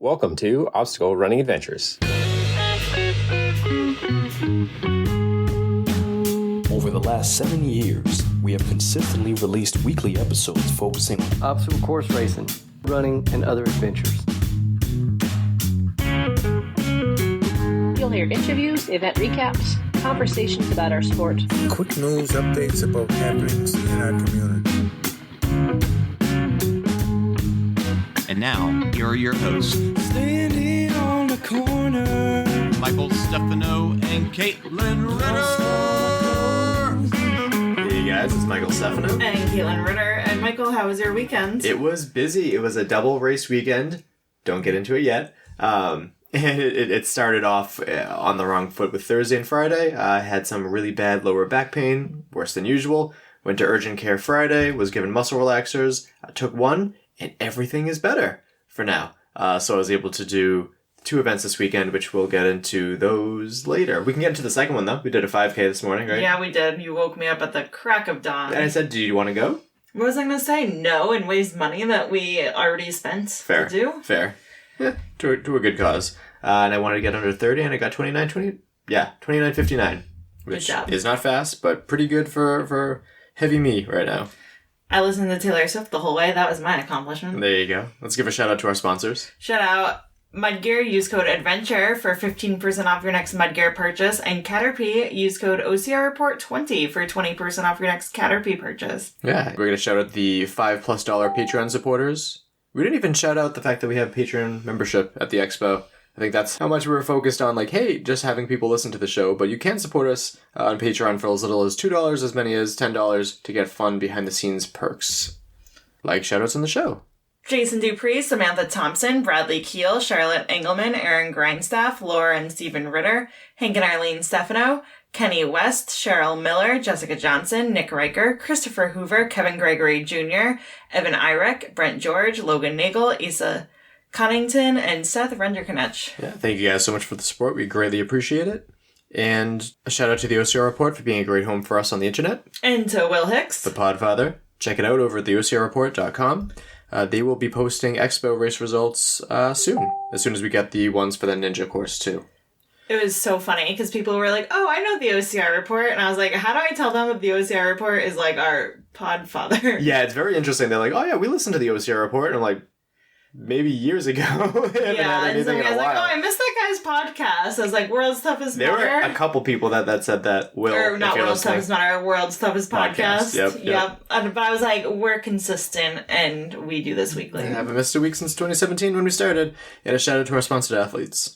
Welcome to Obstacle Running Adventures. Over the last 7 years, we have consistently released weekly episodes focusing on obstacle course racing, running, and other adventures. You'll hear interviews, event recaps, conversations about our sport, quick news updates about happenings in our community. And now, here are your hosts, Standing on the corner, Michael Stefano and Caitlin Ritter. Hey guys, it's Michael Stefano. And Caitlin Ritter. And Michael, how was your weekend? It was busy. It was a double race weekend. Don't get into it yet. And it started off on the wrong foot with Thursday and Friday. I had some really bad lower back pain, worse than usual. Went to urgent care Friday, was given muscle relaxers. I took one, and everything is better for now. So I was able to do 2 events this weekend, which we'll get into those later. We can get into the second one, though. We did a 5K this morning, right? Yeah, we did. You woke me up at the crack of dawn. And I said, do you want to go? What was I going to say? No, and waste money that we already spent Fair. to do? Fair. Yeah, to a good cause. And I wanted to get under 30, and I got 29.59, which is not fast, but pretty good for heavy me right now. I listened to Taylor Swift the whole way. That was my accomplishment. There you go. Let's give a shout out to our sponsors. Shout out Mudgear. Use code ADVENTURE for 15% off your next Mudgear purchase. And Caterpie. Use code OCR Report 20 for 20% off your next Caterpie purchase. Yeah, we're going to shout out the $5+ Patreon supporters. We didn't even shout out the fact that we have Patreon membership at the Expo. I think that's how much we were focused on, like, hey, just having people listen to the show. But you can support us on Patreon for as little as $2, as many as $10 to get fun behind-the-scenes perks. Like shout-outs on the show. Jason Dupree, Samantha Thompson, Bradley Keel, Charlotte Engelman, Aaron Grindstaff, Laura and Stephen Ritter, Hank and Arlene Stefano, Kenny West, Cheryl Miller, Jessica Johnson, Nick Riker, Christopher Hoover, Kevin Gregory Jr., Evan Irick, Brent George, Logan Nagel, Asa Connington, and Seth Renderkonech. Yeah, thank you guys so much for the support. We greatly appreciate it. And a shout out to the OCR Report for being a great home for us on the internet. And to Will Hicks, the Podfather. Check it out over at theocrreport.com. They will be posting Expo race results soon as we get the ones for the Ninja course too. It was so funny because people were like, oh, I know the OCR Report. And I was like, how do I tell them that the OCR Report is like our Podfather? Yeah, it's very interesting. They're like, oh yeah, we listened to the OCR Report. And I'm like, maybe years ago. Yeah, and somebody was like, oh, I missed that guy's podcast. I was like, World's Toughest Mudder. There were a couple people that said that. Will, or not World's Toughest Mudder, World's Toughest Podcast. Yep. But I was like, we're consistent, and we do this weekly. I haven't missed a week since 2017 when we started. And a shout out to our sponsored athletes.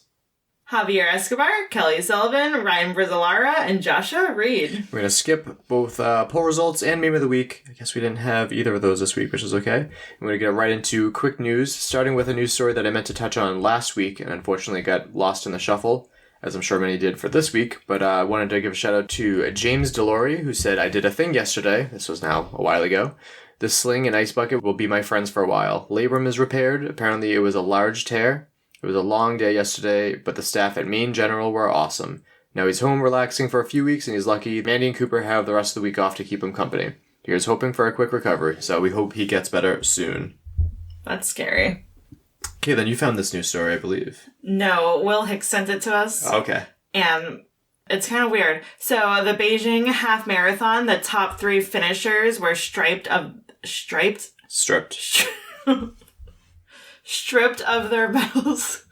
Javier Escobar, Kelly Sullivan, Ryan Brizzalara, and Joshua Reed. We're going to skip both poll results and meme of the week. I guess we didn't have either of those this week, which is okay. I'm going to get right into quick news, starting with a news story that I meant to touch on last week and unfortunately got lost in the shuffle, as I'm sure many did for this week. But I wanted to give a shout out to James Delory, who said, I did a thing yesterday. This was now a while ago. The sling and ice bucket will be my friends for a while. Labrum is repaired. Apparently it was a large tear. It was a long day yesterday, but the staff at Maine General were awesome. Now he's home relaxing for a few weeks, and he's lucky Mandy and Cooper have the rest of the week off to keep him company. Here's hoping for a quick recovery, so we hope he gets better soon. That's scary. Okay, then you found this news story, I believe. No, Will Hicks sent it to us. Okay. And it's kind of weird. So the Beijing Half Marathon, the top 3 finishers were stripped of their medals.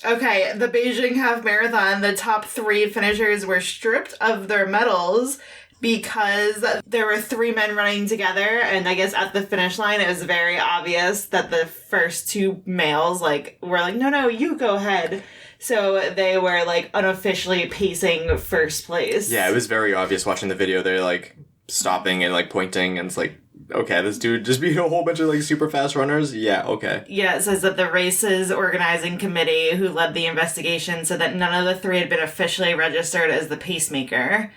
Okay, the Beijing Half Marathon, the top 3 finishers were stripped of their medals because there were 3 men running together, and I guess at the finish line it was very obvious that the first 2 males were like, no, you go ahead. So they were unofficially pacing first place. Yeah, it was very obvious watching the video. They're stopping and pointing, and it's like, okay, this dude just beat a whole bunch of super fast runners? Yeah, okay. Yeah, it says that the race's organizing committee who led the investigation said that none of the 3 had been officially registered as the pacemaker.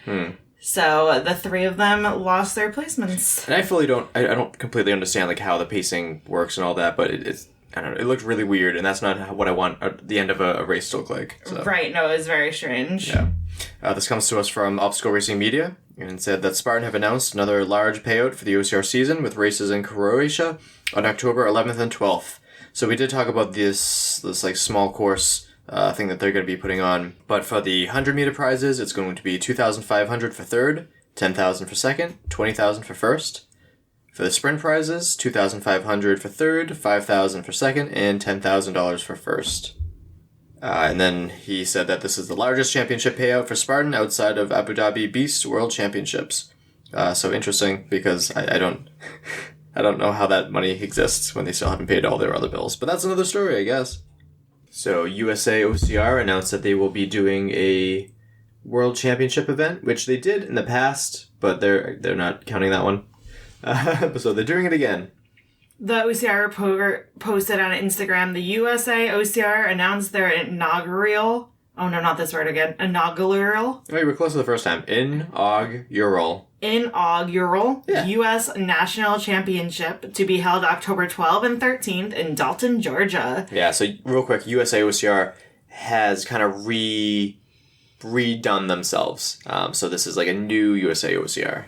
So the 3 of them lost their placements. And I don't completely understand how the pacing works and all that, but it's, I don't know, it looked really weird, and that's not what I want the end of a race to look like. So. Right, no, it was very strange. Yeah. This comes to us from Obstacle Racing Media, and said that Spartan have announced another large payout for the OCR season with races in Croatia on October 11th and 12th. So we did talk about this like small course thing that they're going to be putting on. But for the 100-meter prizes, it's going to be $2,500 for third, $10,000 for second, $20,000 for first. For the sprint prizes, $2,500 for third, $5,000 for second, and $10,000 for first. And then he said that this is the largest championship payout for Spartan outside of Abu Dhabi Beast World Championships. So interesting, because I don't I don't know how that money exists when they still haven't paid all their other bills. But that's another story, I guess. So USA OCR announced that they will be doing a World Championship event, which they did in the past, but they're not counting that one. So they're doing it again. The OCR posted on Instagram, the USA OCR announced their inaugural... Oh, no, not this word again. Inaugural. Oh, you were close to the first time. Inaugural. Yeah. U.S. National Championship to be held October 12th and 13th in Dalton, Georgia. Yeah, so real quick, USA OCR has kind of redone themselves. So this is like a new USA OCR.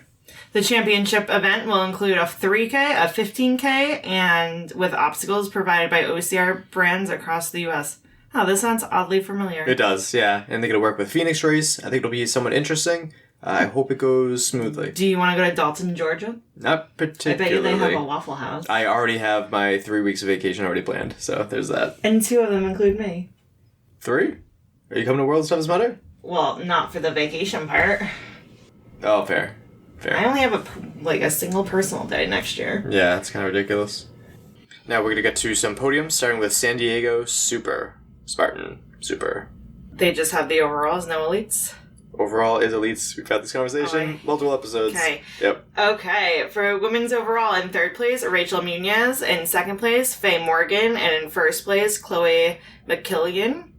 The championship event will include a 3K, a 15K, and with obstacles provided by OCR brands across the U.S. Oh, this sounds oddly familiar. It does, yeah. And they're going to work with Phoenix Race. I think it'll be somewhat interesting. I hope it goes smoothly. Do you want to go to Dalton, Georgia? Not particularly. I bet you they have a Waffle House. I already have my 3 weeks of vacation already planned, so there's that. And 2 of them include me. 3? Are you coming to World Stuff Is Better? Well, not for the vacation part. Oh, fair. I only have a single personal day next year. Yeah, it's kind of ridiculous. Now we're going to get to some podiums, starting with San Diego Spartan Super. They just have the overalls, no elites? Overall is elites. We've had this conversation. Multiple episodes. Okay. Yep. Okay. For women's overall, in third place, Rachel Munoz. In second place, Faye Morgan. And in first place, Chloe McKillian.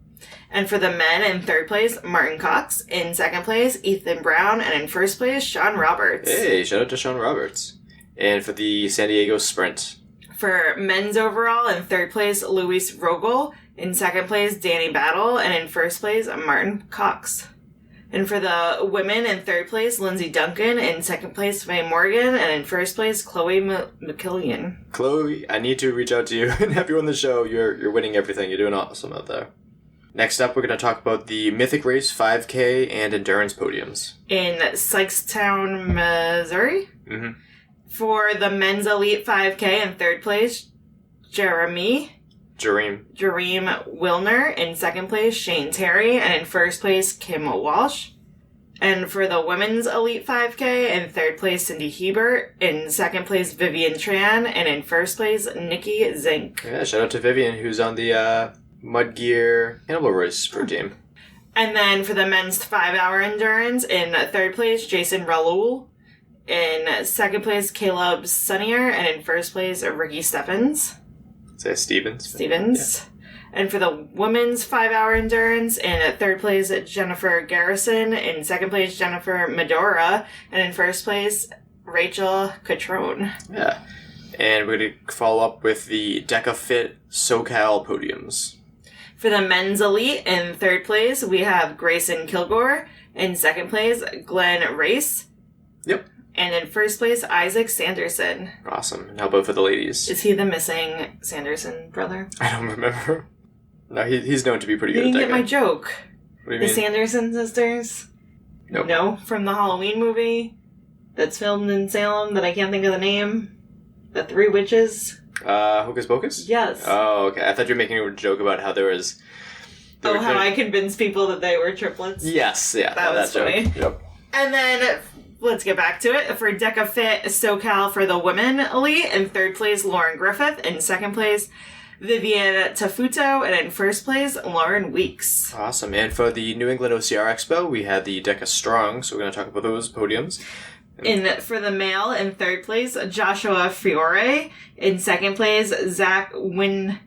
And for the men, in third place, Martin Cox. In second place, Ethan Brown. And in first place, Sean Roberts. Hey, shout out to Sean Roberts. And for the San Diego Sprint. For men's overall, in third place, Luis Rogel. In second place, Danny Battle. And in first place, Martin Cox. And for the women, in third place, Lindsay Duncan. In second place, Faye Morgan. And in first place, Chloe McKillian. Chloe, I need to reach out to you and have you on the show. You're winning everything. You're doing awesome out there. Next up, we're going to talk about the Mythic Race 5K and Endurance podiums. In Syketown, Missouri. Mm-hmm. For the men's elite 5K, in third place, Jareem Wilner. In second place, Shane Terry. And in first place, Kim Walsh. And for the women's elite 5K, in third place, Cindy Hebert. In second place, Vivian Tran. And in first place, Nikki Zink. Yeah, shout out to Vivian, who's on the Mud Gear Cannibal Race Pro team. And then for the men's 5-hour endurance, in third place, Jason Raoul. In second place, Caleb Sunnier. And in first place, Ricky Stephens. Say Stevens. Yeah. And for the women's 5-hour endurance, in third place, Jennifer Garrison. In second place, Jennifer Medora. And in first place, Rachel Catrone. Yeah. And we're going to follow up with the Deca Fit SoCal podiums. For the men's elite, in third place, we have Grayson Kilgore. In second place, Glenn Race. Yep. And in first place, Isaac Sanderson. Awesome. And how about for the ladies? Is he the missing Sanderson brother? I don't remember. No, he's known to be pretty You good at didn't Deca. get my joke. What do you The mean? Sanderson sisters? Nope. No, from the Halloween movie that's filmed in Salem that I can't think of the name. The Three Witches. Hocus Pocus? Yes. Oh, okay. I thought you were making a joke about how there was... How I convinced people that they were triplets? Yes, yeah. That was funny. Joke. Yep. And then, let's get back to it. For Deca Fit SoCal for the women elite, in third place, Lauren Griffith. In second place, Vivian Tafuto. And in first place, Lauren Weeks. Awesome. And for the New England OCR Expo, we had the Deca Strong, so we're going to talk about those podiums. For the male, in third place, Joshua Fiore. In second place, Zach Come on,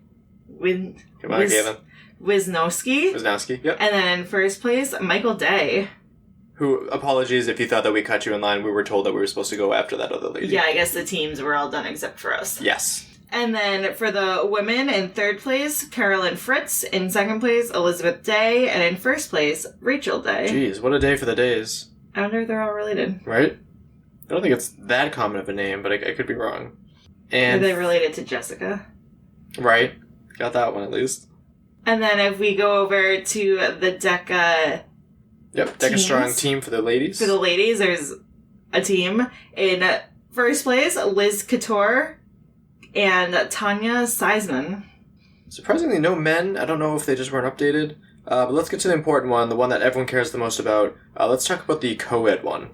Gavin. Wisnowski. Yep. And then in first place, Michael Day. Who, apologies if you thought that we cut you in line. We were told that we were supposed to go after that other lady. Yeah, I guess the teams were all done except for us. Yes. And then for the women, in third place, Carolyn Fritz. In second place, Elizabeth Day. And in first place, Rachel Day. Jeez, what a day for the days. I wonder if they're all related. Right? I don't think it's that common of a name, but I could be wrong. And Are they related to Jessica? Right. Got that one at least. And then if we go over to the DECA Yep, DECA teams, Strong team for the ladies. For the ladies, there's a team. In first place, Liz Couture and Tanya Seisman. Surprisingly, no men. I don't know if they just weren't updated. But let's get to the important one, the one that everyone cares the most about. Let's talk about the co-ed one.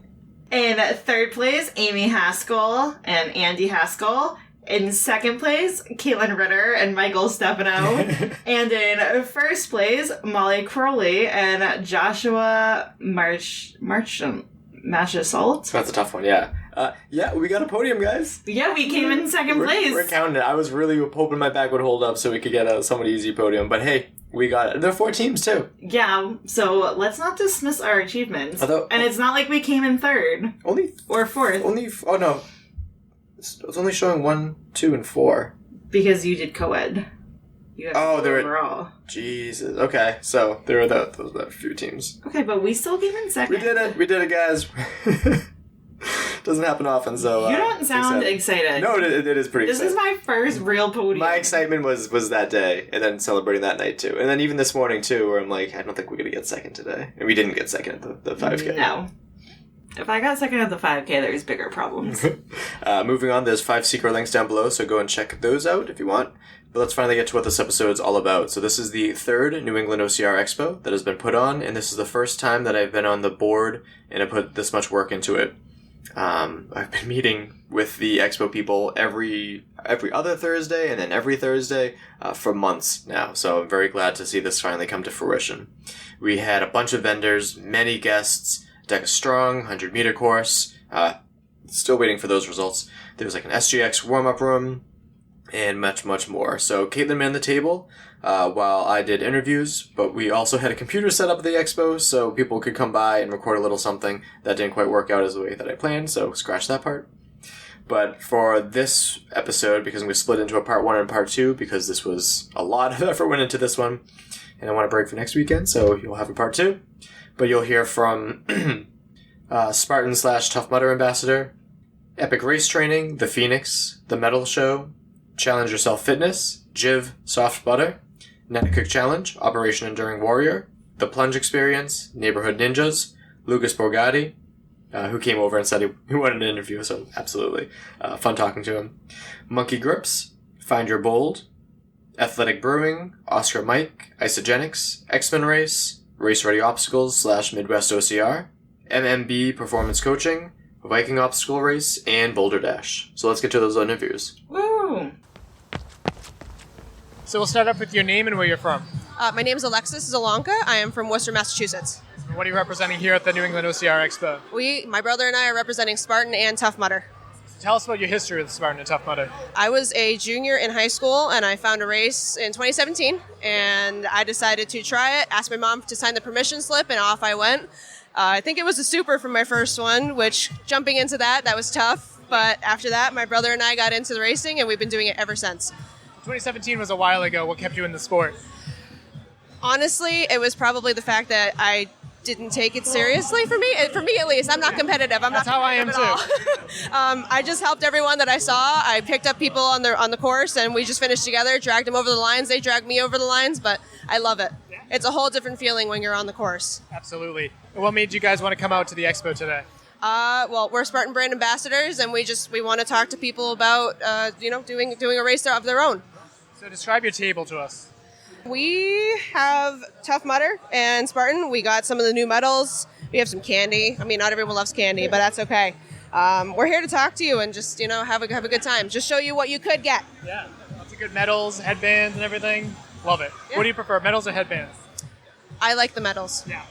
In third place, Amy Haskell and Andy Haskell. In second place, Caitlin Ritter and Michael Stefano. And in first place, Molly Crowley and Joshua Marchasalt. That's a tough one, yeah. Yeah, we got a podium, guys. Yeah, we came in second place. We're counting it. I was really hoping my back would hold up so we could get a somewhat easy podium. But hey, we got it. There are 4 teams, too. Yeah, so let's not dismiss our achievements. Although, and it's not like we came in third. Or fourth. Oh, no. It's only showing 1, 2, and 4. Because you did co-ed. You have there overall. Jesus. Okay, so there were that few teams. Okay, but we still came in second. We did it, guys. Doesn't happen often, so... You don't sound excited. No, it is pretty exciting. This is my first real podium. My excitement was that day, and then celebrating that night, too. And then even this morning, too, where I'm like, I don't think we're going to get second today. And we didn't get second at the 5K. No. If I got second at the 5K, there's bigger problems. Moving on, there's 5 secret links down below, so go and check those out if you want. But let's finally get to what this episode's all about. So this is the 3rd New England OCR Expo that has been put on, and this is the first time that I've been on the board and I put this much work into it. I've been meeting with the Expo people every other Thursday and then every Thursday for months now. So I'm very glad to see this finally come to fruition. We had a bunch of vendors, many guests, DECA Strong, 100-meter course. Still waiting for those results. There was like an SGX warm-up room and much, much more. So Caitlin manned the table while I did interviews, but we also had a computer set up at the expo so people could come by and record a little something. That didn't quite work out as the way that I planned, so scratch that part. But for this episode, because I'm going to split into a part 1 and part 2, because this was a lot of effort went into this one, and I want to break for next weekend, so you'll have a part 2. But you'll hear from Spartan / Tough Mudder Ambassador, Epic Race Training, The Phoenix, The Metal Show, Challenge Yourself Fitness, Jiv Soft Butter, Naticook Challenge, Operation Enduring Warrior, The Plunge Experience, Neighborhood Ninjas, Lucas Borgatti, who came over and said he wanted an interview, so absolutely. Fun talking to him. Monkee Grips, Find Your Bold, Athletic Brewing, Oscar Mike, Isagenix, XMan Race, Race Ready Obstacles / Midwest OCR, MMB Performance Coaching, Viking Obstacle Race, and BoldrDash. So let's get to those interviews. Woo! So we'll start off with your name and where you're from. My name is Alexis Zalonka. I am from Worcester, Massachusetts. What are you representing here at the New England OCR Expo? My brother and I are representing Spartan and Tough Mudder. Tell us about your history with Spartan and Tough Mudder. I was a junior in high school, and I found a race in 2017, and I decided to try it, asked my mom to sign the permission slip, and off I went. I think it was a super for my first one, which jumping into that was tough. But after that, my brother and I got into the racing, and we've been doing it ever since. 2017 was a while ago. What kept you in the sport? Honestly, it was probably the fact that I didn't take it seriously for me at least. I'm not competitive. That's how I am too. I just helped everyone that I saw. I picked up people on the course, and we just finished together, dragged them over the lines. They dragged me over the lines, but I love it. It's a whole different feeling when you're on the course. Absolutely. What made you guys want to come out to the expo today? Well, we're Spartan brand ambassadors, and we want to talk to people about doing a race of their own. So describe your table to us. We have Tough Mudder and Spartan. We got some of the new medals. We have some candy. I mean, not everyone loves candy, but that's okay. We're here to talk to you and just have a good time. Just show you what you could get. Yeah, lots of good medals, headbands, and everything. Love it. Yeah. What do you prefer, medals or headbands? I like the medals. Yeah.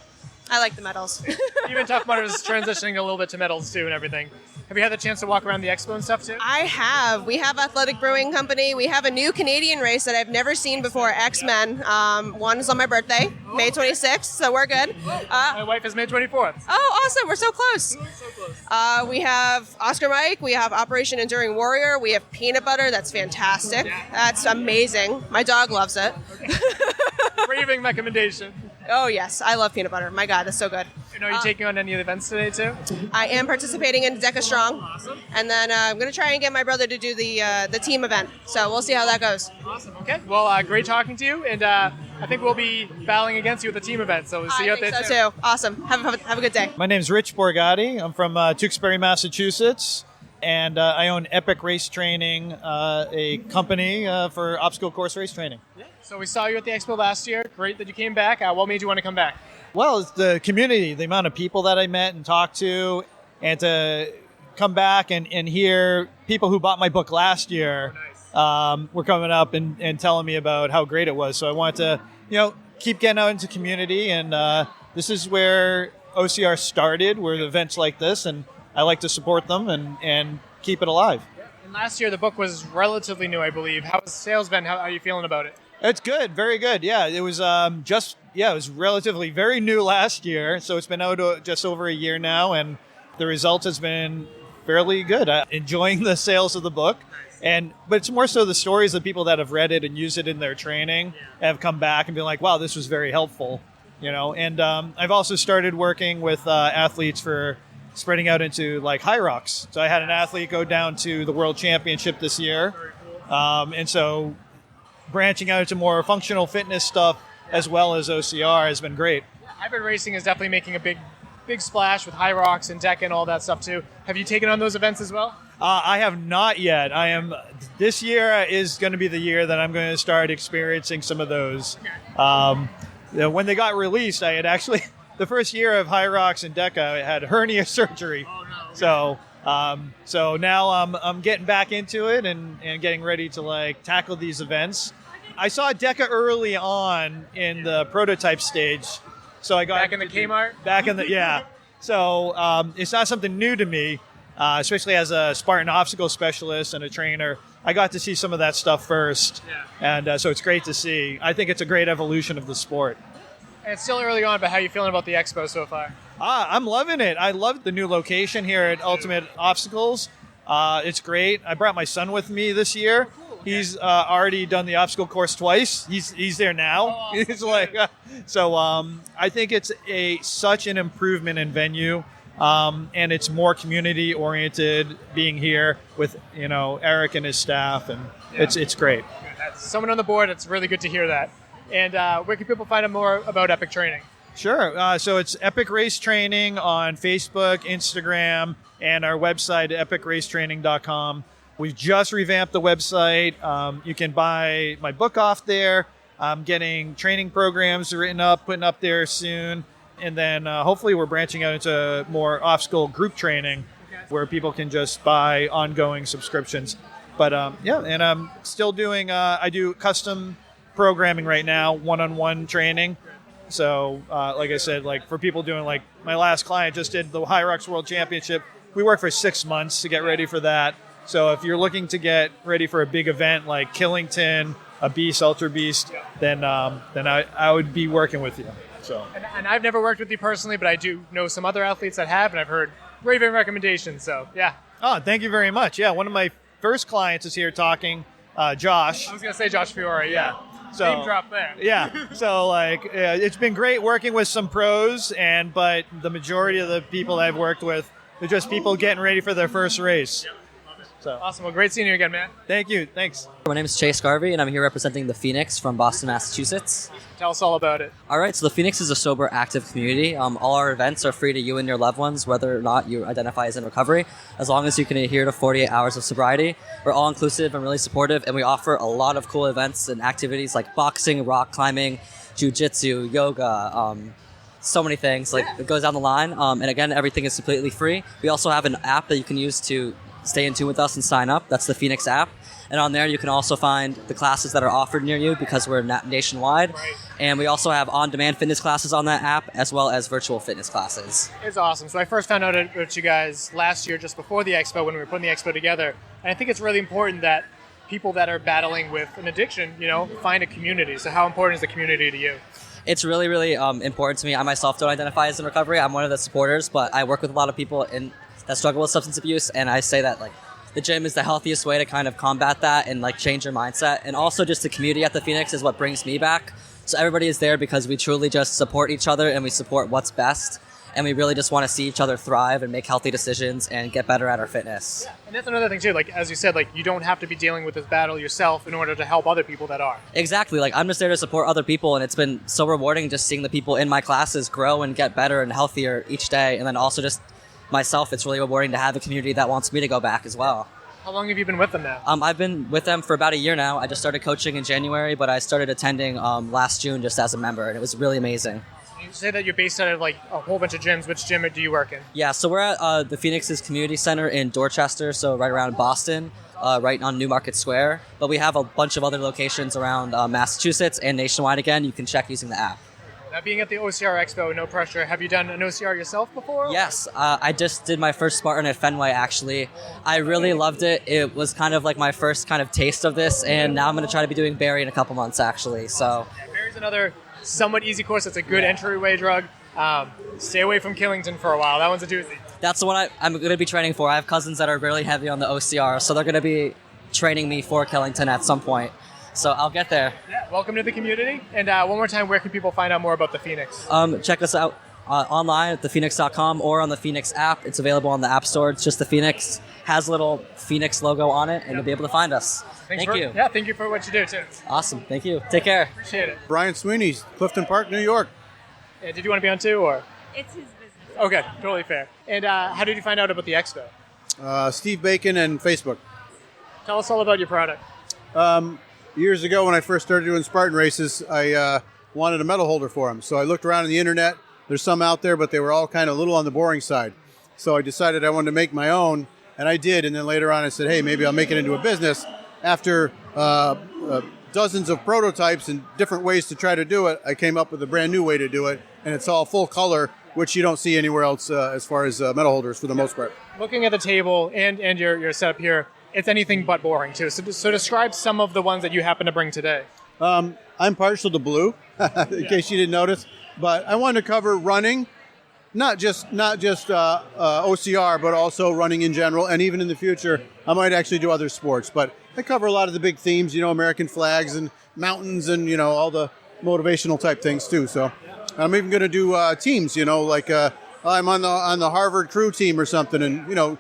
I like the medals. Even Tough Mudder is transitioning a little bit to medals too and everything. Have you had the chance to walk around the expo and stuff too? I have. We have Athletic Brewing Company. We have a new Canadian race that I've never seen before, XMan. One is on my birthday, May 26th, so we're good. My wife is May 24th. Oh, awesome. We're so close. We have Oscar Mike. We have Operation Enduring Warrior. We have peanut butter. That's fantastic. That's amazing. My dog loves it. Raving recommendation. Oh, yes. I love peanut butter. My God, that's so good. And And are you taking on any of the events today too? I am participating in Deca Strong. Awesome. And then I'm going to try and get my brother to do the team event. So we'll see how that goes. Awesome. Okay. Well, great talking to you. And I think we'll be battling against you at the team event. So we'll see you out there too. Awesome. Have a good day. My name's Rich Borgatti. I'm from Tewksbury, Massachusetts. And I own Epic Race Training, a company for obstacle course race training. Yeah. So we saw you at the Expo last year. Great that you came back. What made you want to come back? Well, it's the community, the amount of people that I met and talked to, and to come back and hear people who bought my book last year were coming up and telling me about how great it was. So I wanted to, keep getting out into community, and this is where OCR started, were events like this, and I like to support them and keep it alive. And last year the book was relatively new, I believe. How has sales been? How are you feeling about it? It's good, very good. Yeah, it was it was relatively very new last year, so it's been out just over a year now, and the results has been fairly good. Enjoying the sales of the book, but it's more so the stories of people that have read it and used it in their training have come back and been like, "Wow, this was very helpful," And I've also started working with athletes for spreading out into like high rocks. So I had an athlete go down to the World Championship this year, and so branching out into more functional fitness stuff as well as OCR has been great. Hybrid racing is definitely making a big splash with high rocks and Deca and all that stuff too. Have you taken on those events as well? I have not yet. This year is going to be the year that I'm going to start experiencing some of those. When they got released, I had actually, the first year of high rocks and Deca, I had hernia surgery. Oh, no. Okay. So now I'm getting back into it and getting ready to tackle these events. I saw Deca early on in the prototype stage, so I got back in the Kmart. So it's not something new to me, especially as a Spartan obstacle specialist and a trainer. I got to see some of that stuff first, and so it's great to see. I think it's a great evolution of the sport. And it's still early on, but how are you feeling about the Expo so far? I'm loving it. I love the new location here at Ultimate Obstacles. It's great. I brought my son with me this year. He's already done the obstacle course twice. He's there now. Oh, he's I think it's such an improvement in venue, and it's more community oriented being here with Eric and his staff, and it's great. As someone on the board, it's really good to hear that. And where can people find out more about Epic Training? Sure. So it's Epic Race Training on Facebook, Instagram, and our website, epicracetraining.com. We've just revamped the website. You can buy my book off there. I'm getting training programs putting up there soon. And then hopefully we're branching out into more obstacle group training where people can just buy ongoing subscriptions. But and I'm still doing, I do custom programming right now, one-on-one training. So like I said, for people doing my last client just did the High Rocks World Championship. We worked for 6 months to get ready for that. So if you're looking to get ready for a big event like Killington, a Beast, Ultra Beast, then I would be working with you. So. And I've never worked with you personally, but I do know some other athletes that have, and I've heard raving recommendations. So yeah. Oh, thank you very much. Yeah, one of my first clients is here talking, Josh. I was gonna say Josh Fiore. Yeah. So, name drop there. Yeah. So it's been great working with some pros, but the majority of the people I've worked with, they're just people getting ready for their first race. Yep. So. Awesome. Well, great seeing you again, man. Thank you. Thanks. My name is Chase Garvey, and I'm here representing the Phoenix from Boston, Massachusetts. Tell us all about it. All right. So the Phoenix is a sober, active community. All our events are free to you and your loved ones, whether or not you identify as in recovery, as long as you can adhere to 48 hours of sobriety. We're all inclusive and really supportive, and we offer a lot of cool events and activities like boxing, rock climbing, jiu-jitsu, yoga, so many things. It goes down the line. And again, everything is completely free. We also have an app that you can use to stay in tune with us and sign up. That's the Phoenix app. And on there, you can also find the classes that are offered near you because we're nationwide. Right. And we also have on-demand fitness classes on that app, as well as virtual fitness classes. It's awesome. So I first found out about you guys last year, just before the Expo, when we were putting the Expo together. And I think it's really important that people that are battling with an addiction, find a community. So how important is the community to you? It's really, really important to me. I myself don't identify as in recovery. I'm one of the supporters, but I work with a lot of people that struggle with substance abuse, and I say that the gym is the healthiest way to kind of combat that and change your mindset. And also just the community at the Phoenix is what brings me back. So everybody is there because we truly just support each other and we support what's best. and we really just want to see each other thrive and make healthy decisions and get better at our fitness. And that's another thing too, like as you said, like you don't have to be dealing with this battle yourself in order to help other people that are. Exactly, like I'm just there to support other people, and it's been so rewarding just seeing the people in my classes grow and get better and healthier each day, and then also just myself, it's really rewarding to have a community that wants me to go back as well. How long have you been with them now? I've been with them for about a year now. I just started coaching in January, but I started attending last June just as a member, and it was really amazing. You say that you're based out of like a whole bunch of gyms. Which gym do you work in? Yeah, so we're at the Phoenix's Community Center in Dorchester, so right around Boston, right on Newmarket Square. But we have a bunch of other locations around Massachusetts and nationwide again. You can check using the app. Now, being at the OCR Expo, no pressure, have you done an OCR yourself before? Yes, I just did my first Spartan at Fenway, actually. I really loved it. It was kind of like my first kind of taste of this, and now I'm going to try to be doing Barry in a couple months, actually. So Barry's another somewhat easy course. It's a good entryway drug. Stay away from Killington for a while. That one's a doozy. That's the one I'm going to be training for. I have cousins that are really heavy on the OCR, so they're going to be training me for Killington at some point. So I'll get there. Yeah, welcome to the community. And one more time, where can people find out more about the Phoenix? Check us out online at thephoenix.com or on the Phoenix app. It's available on the App Store. It's just the Phoenix. Has a little Phoenix logo on it, and you'll be able to find us. Thank you. Yeah, thank you for what you do, too. Awesome. Thank you. Take care. Appreciate it. Brian Sweeney's, Clifton Park, New York. Did you want to be on too, or? It's his business. Okay, totally fair. And how did you find out about the Expo? Steve Bacon and Facebook. Tell us all about your product. Years ago when I first started doing Spartan races, I wanted a medal holder for them. So I looked around on the internet. There's some out there, but they were all kind of a little on the boring side. So I decided I wanted to make my own, and I did. And then later on I said, hey, maybe I'll make it into a business. After dozens of prototypes and different ways to try to do it, I came up with a brand new way to do it. And it's all full color, which you don't see anywhere else as far as medal holders for the most part. Looking at the table and your setup here, it's anything but boring, too. So describe some of the ones that you happen to bring today. I'm partial to blue, in case you didn't notice. But I wanted to cover running, not just OCR, but also running in general. And even in the future, I might actually do other sports. But I cover a lot of the big themes, American flags and mountains and, all the motivational type things, too. So I'm even going to do teams, like I'm on the Harvard crew team or something, and,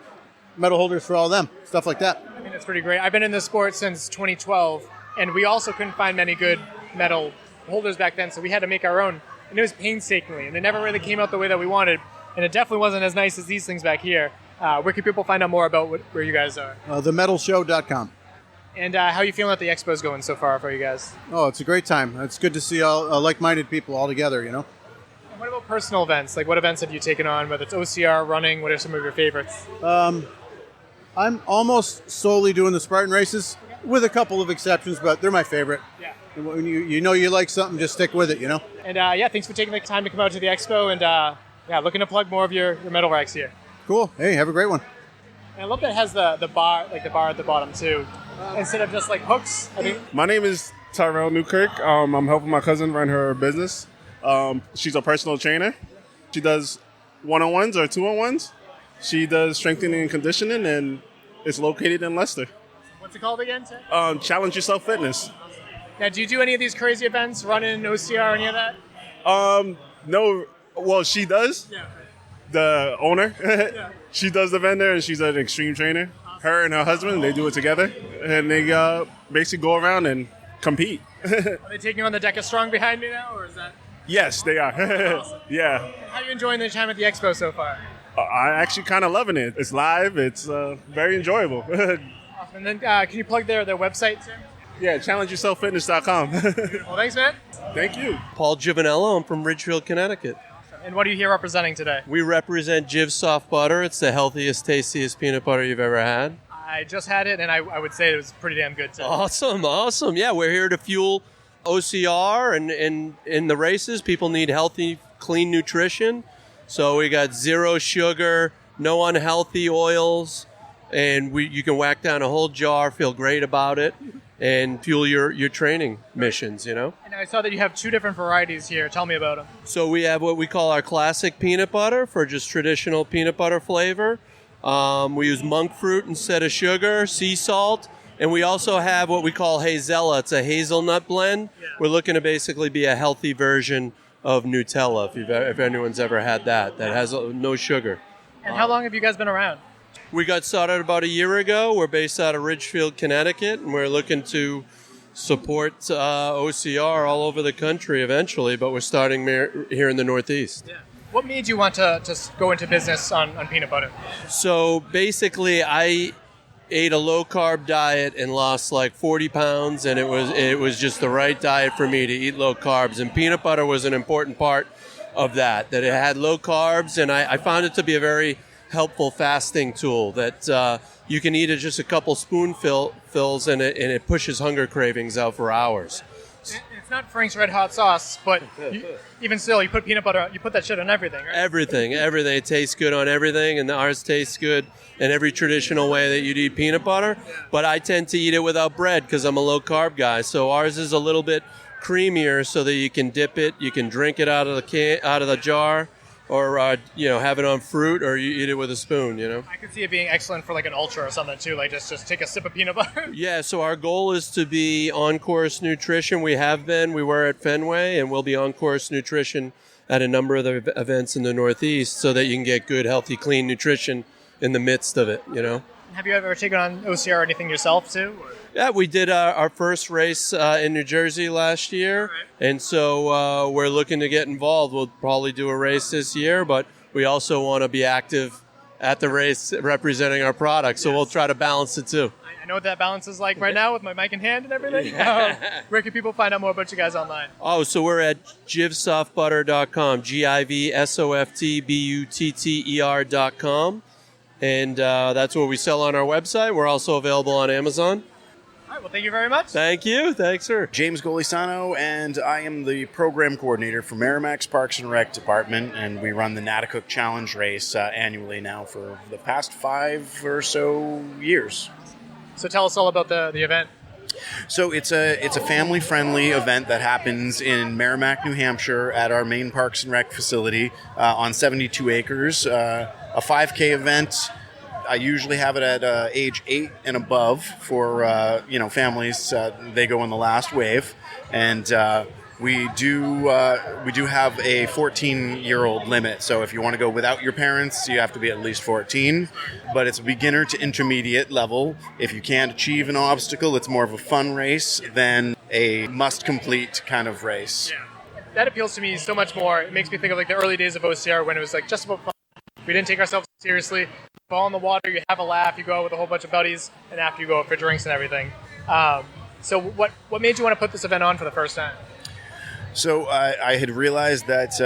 medal holders for all of them, stuff like that. I mean, it's pretty great. I've been in this sport since 2012, and we also couldn't find many good medal holders back then, so we had to make our own, and it was painstakingly, and they never really came out the way that we wanted, and it definitely wasn't as nice as these things back here. Where can people find out more about where you guys are? TheMedalShow.com. And how are you feeling that the Expo's going so far for you guys? Oh, it's a great time. It's good to see all like-minded people all together, And what about personal events? Like, what events have you taken on, whether it's OCR, running? What are some of your favorites? I'm almost solely doing the Spartan races, with a couple of exceptions, but they're my favorite. Yeah. And when you like something, just stick with it, And thanks for taking the time to come out to the Expo, and looking to plug more of your medal racks here. Cool. Hey, have a great one. And I love that it has the bar, like the bar at the bottom too, instead of just like hooks. My name is Tyrell Newkirk. I'm helping my cousin run her business. She's a personal trainer. She does one-on-ones or two-on-ones. She does strengthening and conditioning, and it's located in Leicester. What's it called again, sir? Challenge Yourself Fitness. Now, do you do any of these crazy events, running, OCR, any of that? No. Well, she does. Yeah. The owner. Yeah. She does the vendor, and she's an extreme trainer. Her and her husband, they do it together, and they basically go around and compete. Are they taking on the Deca Strong behind me now, or is that? Yes, they are. Awesome. Yeah. How are you enjoying the time at the Expo so far? I actually kind of loving it. It's live. It's very enjoyable. Awesome. And then can you plug their website, sir? Yeah, challengeyourselffitness.com. Well, thanks, man. Thank you. Paul Giovanello. I'm from Ridgefield, Connecticut. And what are you here representing today? We represent Jiv's Soft Butter. It's the healthiest, tastiest peanut butter you've ever had. I just had it, and I would say it was pretty damn good, too. Awesome. Yeah, we're here to fuel OCR, and in the races, people need healthy, clean nutrition. So we got zero sugar, no unhealthy oils, and you can whack down a whole jar, feel great about it, and fuel your training missions, And I saw that you have 2 different varieties here. Tell me about them. So we have what we call our classic peanut butter for just traditional peanut butter flavor. We use monk fruit instead of sugar, sea salt, and we also have what we call Hazella. It's a hazelnut blend. Yeah. We're looking to basically be a healthy version of Nutella, if anyone's ever had that has no sugar. And how long have you guys been around? We got started about a year ago. We're based out of Ridgefield, Connecticut, and we're looking to support OCR all over the country eventually, but we're starting here in the Northeast. Yeah. What made you want to go into business on peanut butter? So basically, I ate a low-carb diet and lost like 40 pounds, and it was just the right diet for me to eat low carbs. And peanut butter was an important part of that it had low carbs, and I found it to be a very helpful fasting tool that you can eat it just a couple spoonfuls, and it pushes hunger cravings out for hours. It's not Frank's Red Hot sauce, but even still, you put peanut butter, you put that shit on everything, right? Everything. It tastes good on everything, and ours tastes good in every traditional way that you'd eat peanut butter. But I tend to eat it without bread because I'm a low-carb guy, so ours is a little bit creamier so that you can dip it, you can drink it out of the jar, or have it on fruit, or you eat it with a spoon. I could see it being excellent for like an ultra or something too, like just take a sip of peanut butter. Yeah, so our goal is to be on-course nutrition. We were at Fenway, and we'll be on-course nutrition at a number of the events in the Northeast so that you can get good, healthy, clean nutrition in the midst of it, Have you ever taken on OCR or anything yourself too? Yeah, we did our first race in New Jersey last year, and so we're looking to get involved. We'll probably do a race this year, but we also want to be active at the race representing our product, so we'll try to balance it too. I know what that balance is like right now with my mic in hand and everything. Where can people find out more about you guys online? Oh, so we're at givsoftbutter.com, GIVSOFTBUTTER.com, and that's what we sell on our website. We're also available on Amazon. All right, well, thank you very much. Thank you. Thanks, sir. James Golisano, and I am the program coordinator for Merrimack's Parks and Rec Department, and we run the Naticook Challenge race annually now for the past 5 or so years. So tell us all about the event. So it's a family-friendly event that happens in Merrimack, New Hampshire at our main Parks and Rec facility on 72 acres, a 5K event. I usually have it at age 8 and above for families. They go in the last wave, and we do have a 14-year-old limit. So if you want to go without your parents, you have to be at least 14. But it's a beginner to intermediate level. If you can't achieve an obstacle, it's more of a fun race than a must-complete kind of race. Yeah. That appeals to me so much more. It makes me think of like the early days of OCR when it was like just about fun. We didn't take ourselves seriously. Fall in the water, you have a laugh, you go out with a whole bunch of buddies, and after you go out for drinks and everything. So what made you want to put this event on for the first time? So I had realized that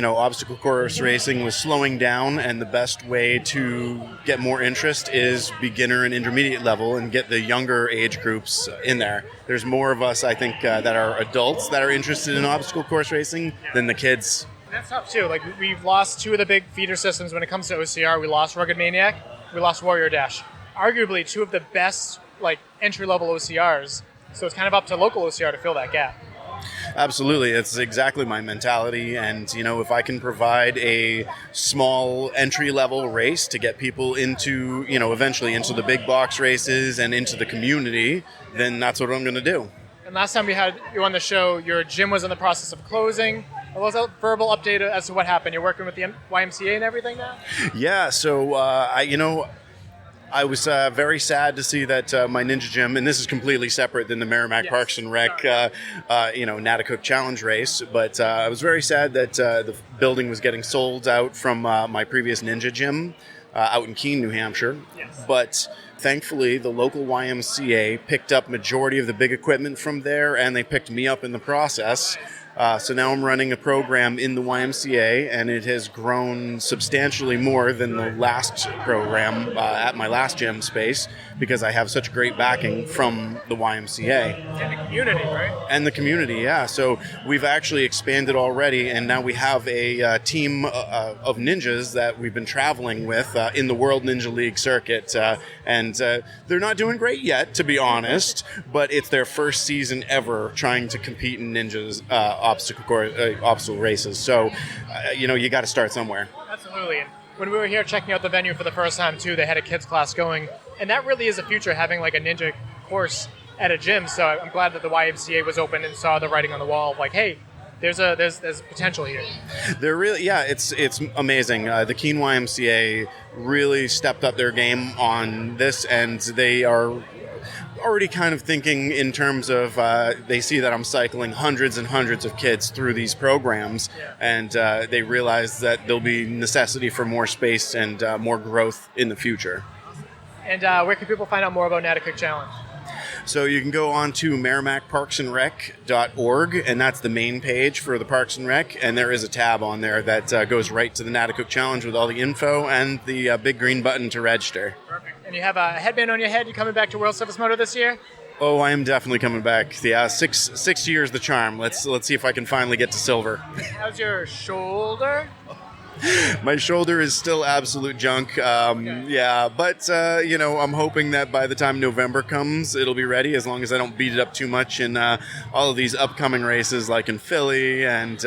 obstacle course racing was slowing down, and the best way to get more interest is beginner and intermediate level and get the younger age groups in there. There's more of us, I think, that are adults that are interested in obstacle course racing than the kids. That's tough too. Like we've lost 2 of the big feeder systems when it comes to OCR. We lost Rugged Maniac, we lost BoldrDash. Arguably 2 of the best entry-level OCRs. So it's kind of up to local OCR to fill that gap. Absolutely. It's exactly my mentality. And, if I can provide a small entry-level race to get people into, eventually into the big box races and into the community, then that's what I'm going to do. And last time we had you on the show, your gym was in the process of closing. What was a verbal update as to what happened? You're working with the YMCA and everything now? Yeah, so I was very sad to see that my Ninja Gym, and this is completely separate than the Merrimack Parks and Rec, Naticook Challenge race, but I was very sad that the building was getting sold out from my previous Ninja Gym out in Keene, New Hampshire. Yes. But thankfully, the local YMCA picked up majority of the big equipment from there, and they picked me up in the process. So now I'm running a program in the YMCA, and it has grown substantially more than the last program at my last gym space because I have such great backing from the YMCA. And the community, right? And the community, yeah. So we've actually expanded already, and now we have a team of ninjas that we've been traveling with in the World Ninja League circuit. And they're not doing great yet, to be honest, but it's their first season ever trying to compete in ninjas obstacle races. So, you got to start somewhere. Absolutely. And when we were here checking out the venue for the first time, too, they had a kids class going. And that really is a future, having like a ninja course at a gym. So I'm glad that the YMCA was open and saw the writing on the wall of like, hey, there's potential here. They're really, yeah, it's amazing. The Keene YMCA really stepped up their game on this, and they are already kind of thinking in terms of they see that I'm cycling hundreds and hundreds of kids through these programs, and they realize that there'll be necessity for more space and more growth in the future. And where can people find out more about Naticook Challenge? So you can go on to merrimackparksandrec.org, and that's the main page for the Parks and Rec, and there is a tab on there that goes right to the Naticook Challenge with all the info and the big green button to register. Perfect. And you have a headband on your head. You coming back to World Surface Moto this year? Oh, I am definitely coming back. Yeah, six years the charm. Let's see if I can finally get to silver. How's your shoulder? My shoulder is still absolute junk. Yeah, but I'm hoping that by the time November comes, it'll be ready, as long as I don't beat it up too much in all of these upcoming races, like in Philly and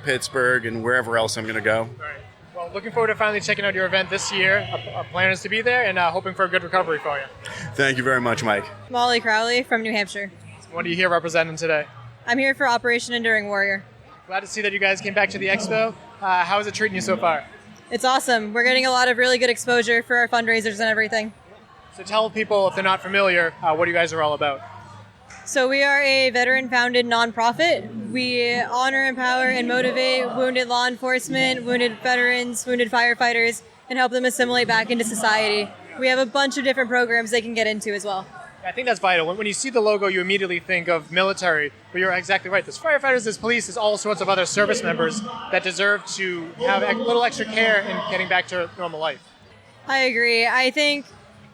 Pittsburgh and wherever else I'm going to go. Right. Well, looking forward to finally checking out your event this year. Our plan is to be there, and hoping for a good recovery for you. Thank you very much, Mike. Molly Crowley from New Hampshire. What are you here representing today? I'm here for Operation Enduring Warrior. Glad to see that you guys came back to the Expo. How is it treating you so far? It's awesome. We're getting a lot of really good exposure for our fundraisers and everything. So tell people, if they're not familiar, what you guys are all about. So we are a veteran-founded nonprofit. We honor, empower, and motivate wounded law enforcement, wounded veterans, wounded firefighters, and help them assimilate back into society. We have a bunch of different programs they can get into as well. I think that's vital. When you see the logo, you immediately think of military, but you're exactly right. There's firefighters, there's police, there's all sorts of other service members that deserve to have a little extra care in getting back to normal life. I agree. I think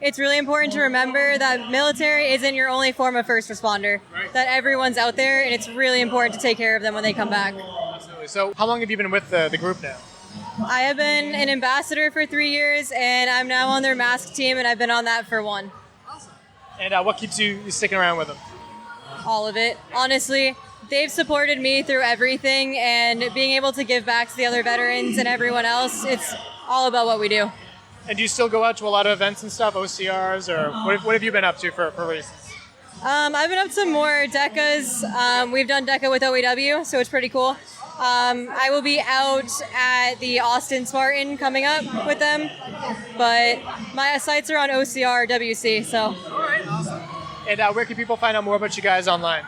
it's really important to remember that military isn't your only form of first responder, that everyone's out there, and it's really important to take care of them when they come back. Absolutely. So how long have you been with the group now? I have been an ambassador for 3 years, and I'm now on their mask team, and I've been on that for 1. And what keeps you sticking around with them? All of it. Honestly, they've supported me through everything, and being able to give back to the other veterans and everyone else, it's all about what we do. And do you still go out to a lot of events and stuff, OCRs, or what have you been up to for races? I've been up to more DECAs. We've done DECA with OEW, so it's pretty cool. I will be out at the Austin Spartan coming up with them, but my sights are on OCR WC, so. All right, awesome. And where can people find out more about you guys online?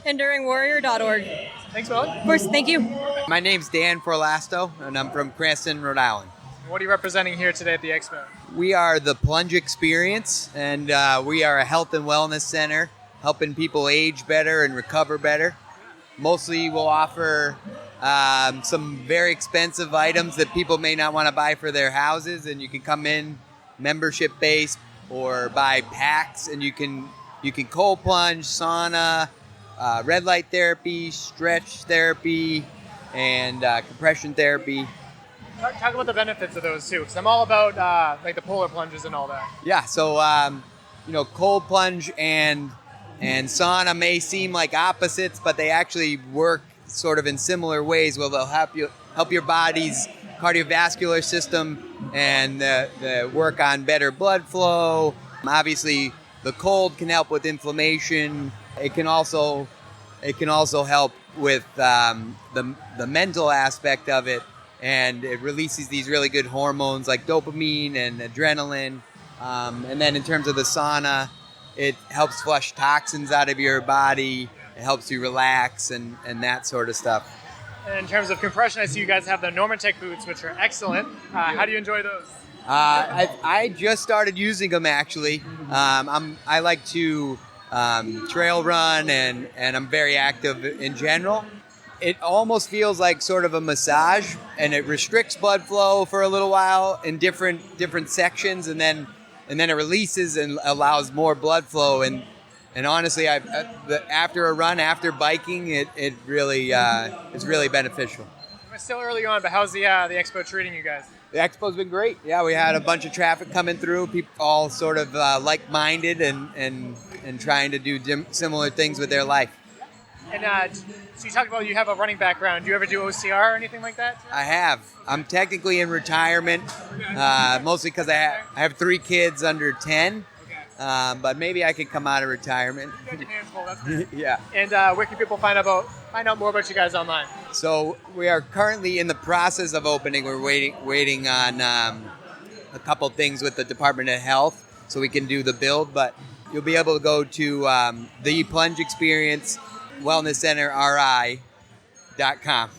EnduringWarrior.org. Thanks, Molly. Of course, thank you. My name's Dan Forlasto, and I'm from Cranston, Rhode Island. What are you representing here today at the Expo? We are the Plunge Experience, and we are a health and wellness center, helping people age better and recover better. Mostly we'll offer some very expensive items that people may not want to buy for their houses, and you can come in membership-based or buy packs, and you can cold plunge, sauna, red light therapy, stretch therapy, and compression therapy. Talk about the benefits of those too, because I'm all about like the polar plunges and all that. Yeah, so cold plunge and sauna may seem like opposites, but they actually work sort of in similar ways. Well, they'll help your body's cardiovascular system and work on better blood flow. Obviously, the cold can help with inflammation. It can also help with the mental aspect of it, and it releases these really good hormones like dopamine and adrenaline. And then in terms of the sauna, it helps flush toxins out of your body. It helps you relax and that sort of stuff. And in terms of compression, I see you guys have the Normatec boots, which are excellent. How do you enjoy those? I just started using them actually. I like to trail run and I'm very active in general. It almost feels like sort of a massage, and it restricts blood flow for a little while in different sections, and then it releases and allows more blood flow. And honestly, after a run, after biking, it really is really beneficial. We're still early on, but how's the Expo treating you guys? The Expo's been great. Yeah, we had a bunch of traffic coming through, people all sort of like-minded and trying to do similar things with their life. And so you talked about you have a running background. Do you ever do OCR or anything like that? I have. I'm technically in retirement, mostly because I have 3 kids under 10. But maybe I could come out of retirement. You got your hands full, that's good. Yeah. And where can people find out more about you guys online? So we are currently in the process of opening. We're waiting on a couple things with the Department of Health so we can do the build, but you'll be able to go to the Plunge Experience Wellness Center RI.com.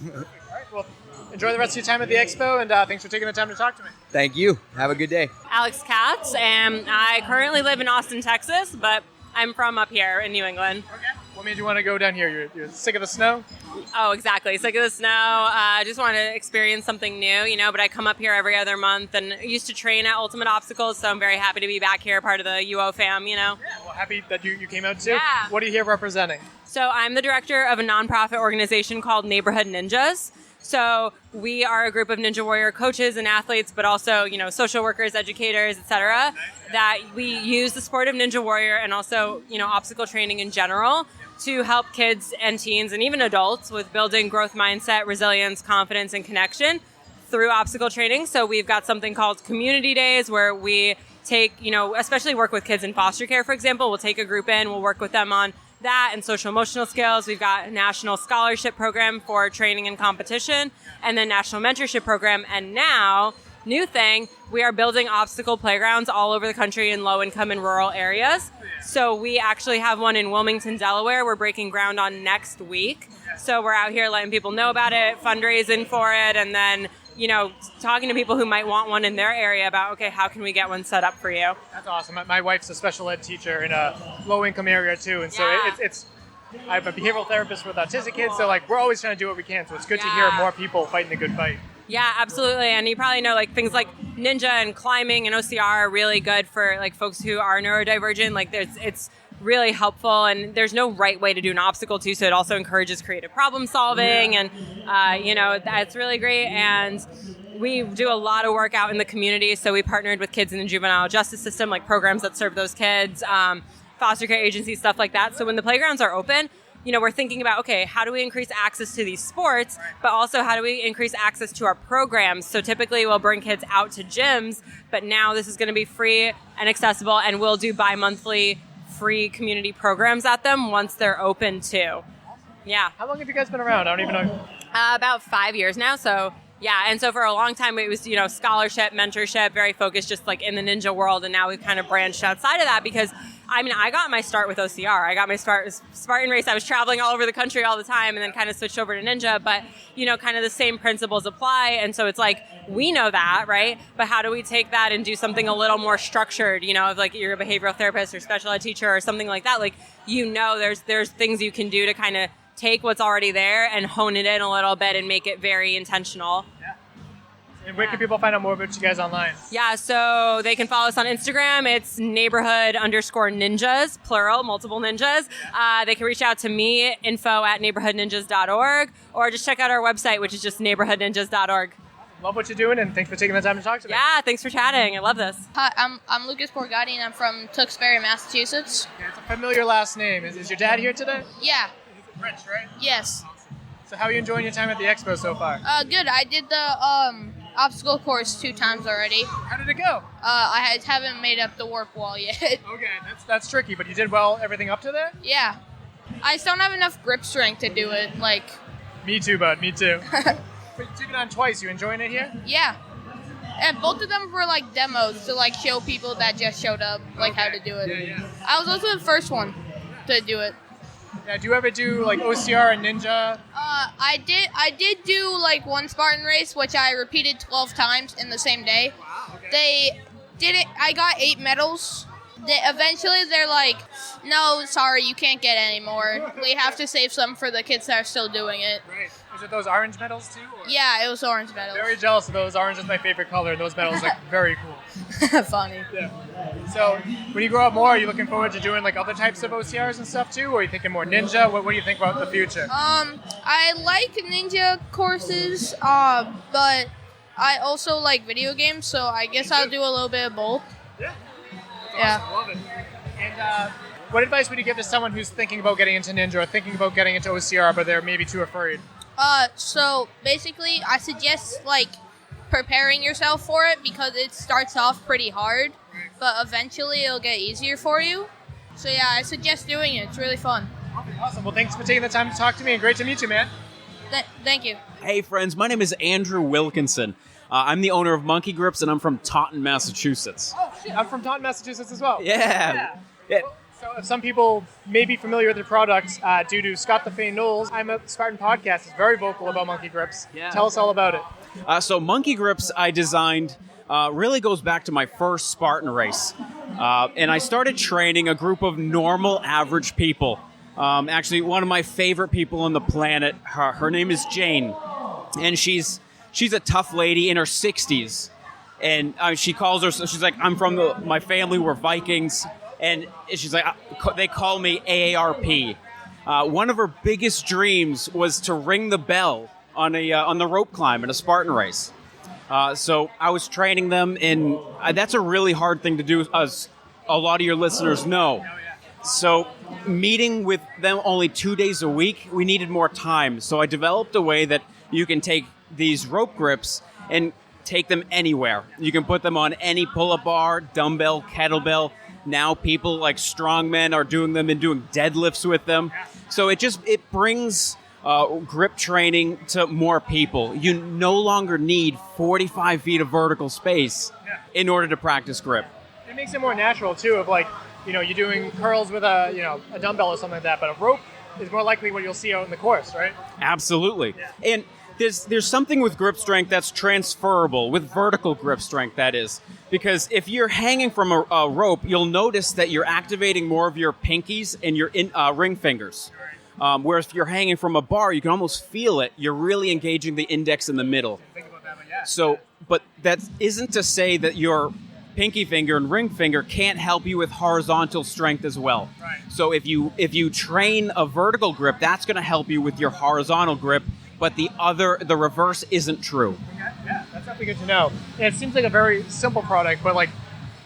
All right, well, enjoy the rest of your time at the Expo, and thanks for taking the time to talk to me. Thank you. Have a good day. Alex Katz, and I currently live in Austin, Texas, but I'm from up here in New England. Okay. What made you want to go down here? You're sick of the snow? Oh, exactly. Sick of the snow. I just wanted to experience something new, but I come up here every other month and used to train at Ultimate Obstacles, so I'm very happy to be back here, part of the UO fam, Yeah, well, happy that you came out too. Yeah. What are you here representing? So I'm the director of a nonprofit organization called Neighborhood Ninjas. So we are a group of Ninja Warrior coaches and athletes, but also, social workers, educators, etc., that we use the sport of Ninja Warrior and also, obstacle training in general to help kids and teens and even adults with building growth mindset, resilience, confidence, and connection through obstacle training. So we've got something called community days where we take, especially work with kids in foster care, for example. We'll take a group in, we'll work with them on that and social emotional skills. We've got a national scholarship program for training and competition, and then national mentorship program. And now, new thing, we are building obstacle playgrounds all over the country in low income and rural areas. So we actually have one in Wilmington, Delaware. We're breaking ground on next week. So we're out here letting people know about it, fundraising for it, and then talking to people who might want one in their area about, okay, how can we get one set up for you? That's awesome. My wife's a special ed teacher in a low-income area, too, and so I'm a behavioral therapist with autistic kids, so, we're always trying to do what we can, so it's good to hear more people fighting the good fight. Yeah, absolutely. And you probably know, things like ninja and climbing and OCR are really good for, folks who are neurodivergent. It's really helpful, and there's no right way to do an obstacle too, so it also encourages creative problem solving, and that's really great. And we do a lot of work out in the community, so we partnered with kids in the juvenile justice system, programs that serve those kids, foster care agencies, stuff like that. So when the playgrounds are open, we're thinking about, okay, how do we increase access to these sports, but also how do we increase access to our programs? So typically we'll bring kids out to gyms, but now this is going to be free and accessible, and we'll do bi-monthly free community programs at them once they're open too. Yeah. How long have you guys been around? I don't even know. About 5 years now. So yeah, and so for a long time it was, scholarship, mentorship, very focused just in the ninja world, and now we've kind of branched outside of that because I got my start with OCR. I got my start with Spartan race. I was traveling all over the country all the time and then kind of switched over to ninja, but kind of the same principles apply. And so it's we know that, right? But how do we take that and do something a little more structured, if you're a behavioral therapist or special ed teacher or something like that, there's things you can do to kind of take what's already there and hone it in a little bit and make it very intentional. And where can people find out more about you guys online? Yeah, so they can follow us on Instagram. It's neighborhood_ninjas, plural, multiple ninjas. They can reach out to me, info@neighborhoodninjas.org, or just check out our website, which is just neighborhoodninjas.org. Love what you're doing, and thanks for taking the time to talk to me. Yeah, thanks for chatting. I love this. Hi, I'm Lucas Borgatti, and I'm from Tewksbury, Massachusetts. Okay, it's a familiar last name. Is your dad here today? Yeah. He's Rich, right? Yes. So how are you enjoying your time at the Expo so far? Good. I did the obstacle course 2 times already. How did it go? I haven't made up the warp wall yet. Okay, that's tricky, but you did well everything up to there? Yeah. I still don't have enough grip strength to do it, Me too, bud, me too. But you've been on twice, you enjoying it here? Yeah. And both of them were demos to show people that just showed up how to do it. Yeah. I was also the first one to do it. Yeah, do you ever do OCR and ninja? I did do one Spartan race, which I repeated 12 times in the same day. Wow, okay. They did it. I got 8 medals. Eventually they're no, sorry, you can't get any more. We have to save some for the kids that are still doing it. Right. Is it those orange medals too? Or? Yeah, it was orange medals. Very jealous of those. Orange is my favorite color, and those medals very cool. Funny. Yeah. So when you grow up more, are you looking forward to doing other types of OCRs and stuff too, or are you thinking more ninja? What do you think about the future? I like ninja courses, but I also like video games, so I guess I'll do a little bit of both. Yeah. Yeah. Awesome. Love it. And what advice would you give to someone who's thinking about getting into ninja or thinking about getting into OCR, but they're maybe too afraid? So basically, I suggest preparing yourself for it because it starts off pretty hard, but eventually it'll get easier for you. So yeah, I suggest doing it. It's really fun. Awesome. Well, thanks for taking the time to talk to me, and great to meet you, man. Thank you. Hey, friends. My name is Andrew Wilkinson. I'm the owner of Monkee Grips, and I'm from Taunton, Massachusetts. Oh, shit. I'm from Taunton, Massachusetts as well. Yeah. So if some people may be familiar with your product due to Scott the Fane Knowles, I'm a Spartan podcast is very vocal about Monkee Grips. Yeah. Tell us all about it. So Monkee Grips I designed really goes back to my first Spartan race. And I started training a group of normal, average people. Actually, one of my favorite people on the planet, her name is Jane. And she's a tough lady in her 60s. And she calls her, she's like, I'm from my family, we're Vikings. And she's like, they call me AARP. One of her biggest dreams was to ring the bell on the rope climb in a Spartan race. So I was training them, and that's a really hard thing to do, as a lot of your listeners know. So meeting with them only 2 days a week, we needed more time. So I developed a way that you can take these rope grips and take them anywhere. You can put them on any pull-up bar, dumbbell, kettlebell. Now people like strongmen are doing them and doing deadlifts with them. So it brings grip training to more people. You no longer need 45 feet of vertical space in order to practice grip. It makes it more natural too. Of like, you're doing curls with a dumbbell or something like that, but a rope is more likely what you'll see out in the course, right? Absolutely. Yeah. And there's something with grip strength that's transferable, with vertical grip strength, that is. Because if you're hanging from a rope, you'll notice that you're activating more of your pinkies and your ring fingers. Whereas if you're hanging from a bar, you can almost feel it. You're really engaging the index in the middle. So, but that isn't to say that your pinky finger and ring finger can't help you with horizontal strength as well. Right. So if you train a vertical grip, that's going to help you with your horizontal grip. But the reverse isn't true. Okay. Yeah, that's definitely good to know. And it seems like a very simple product, but like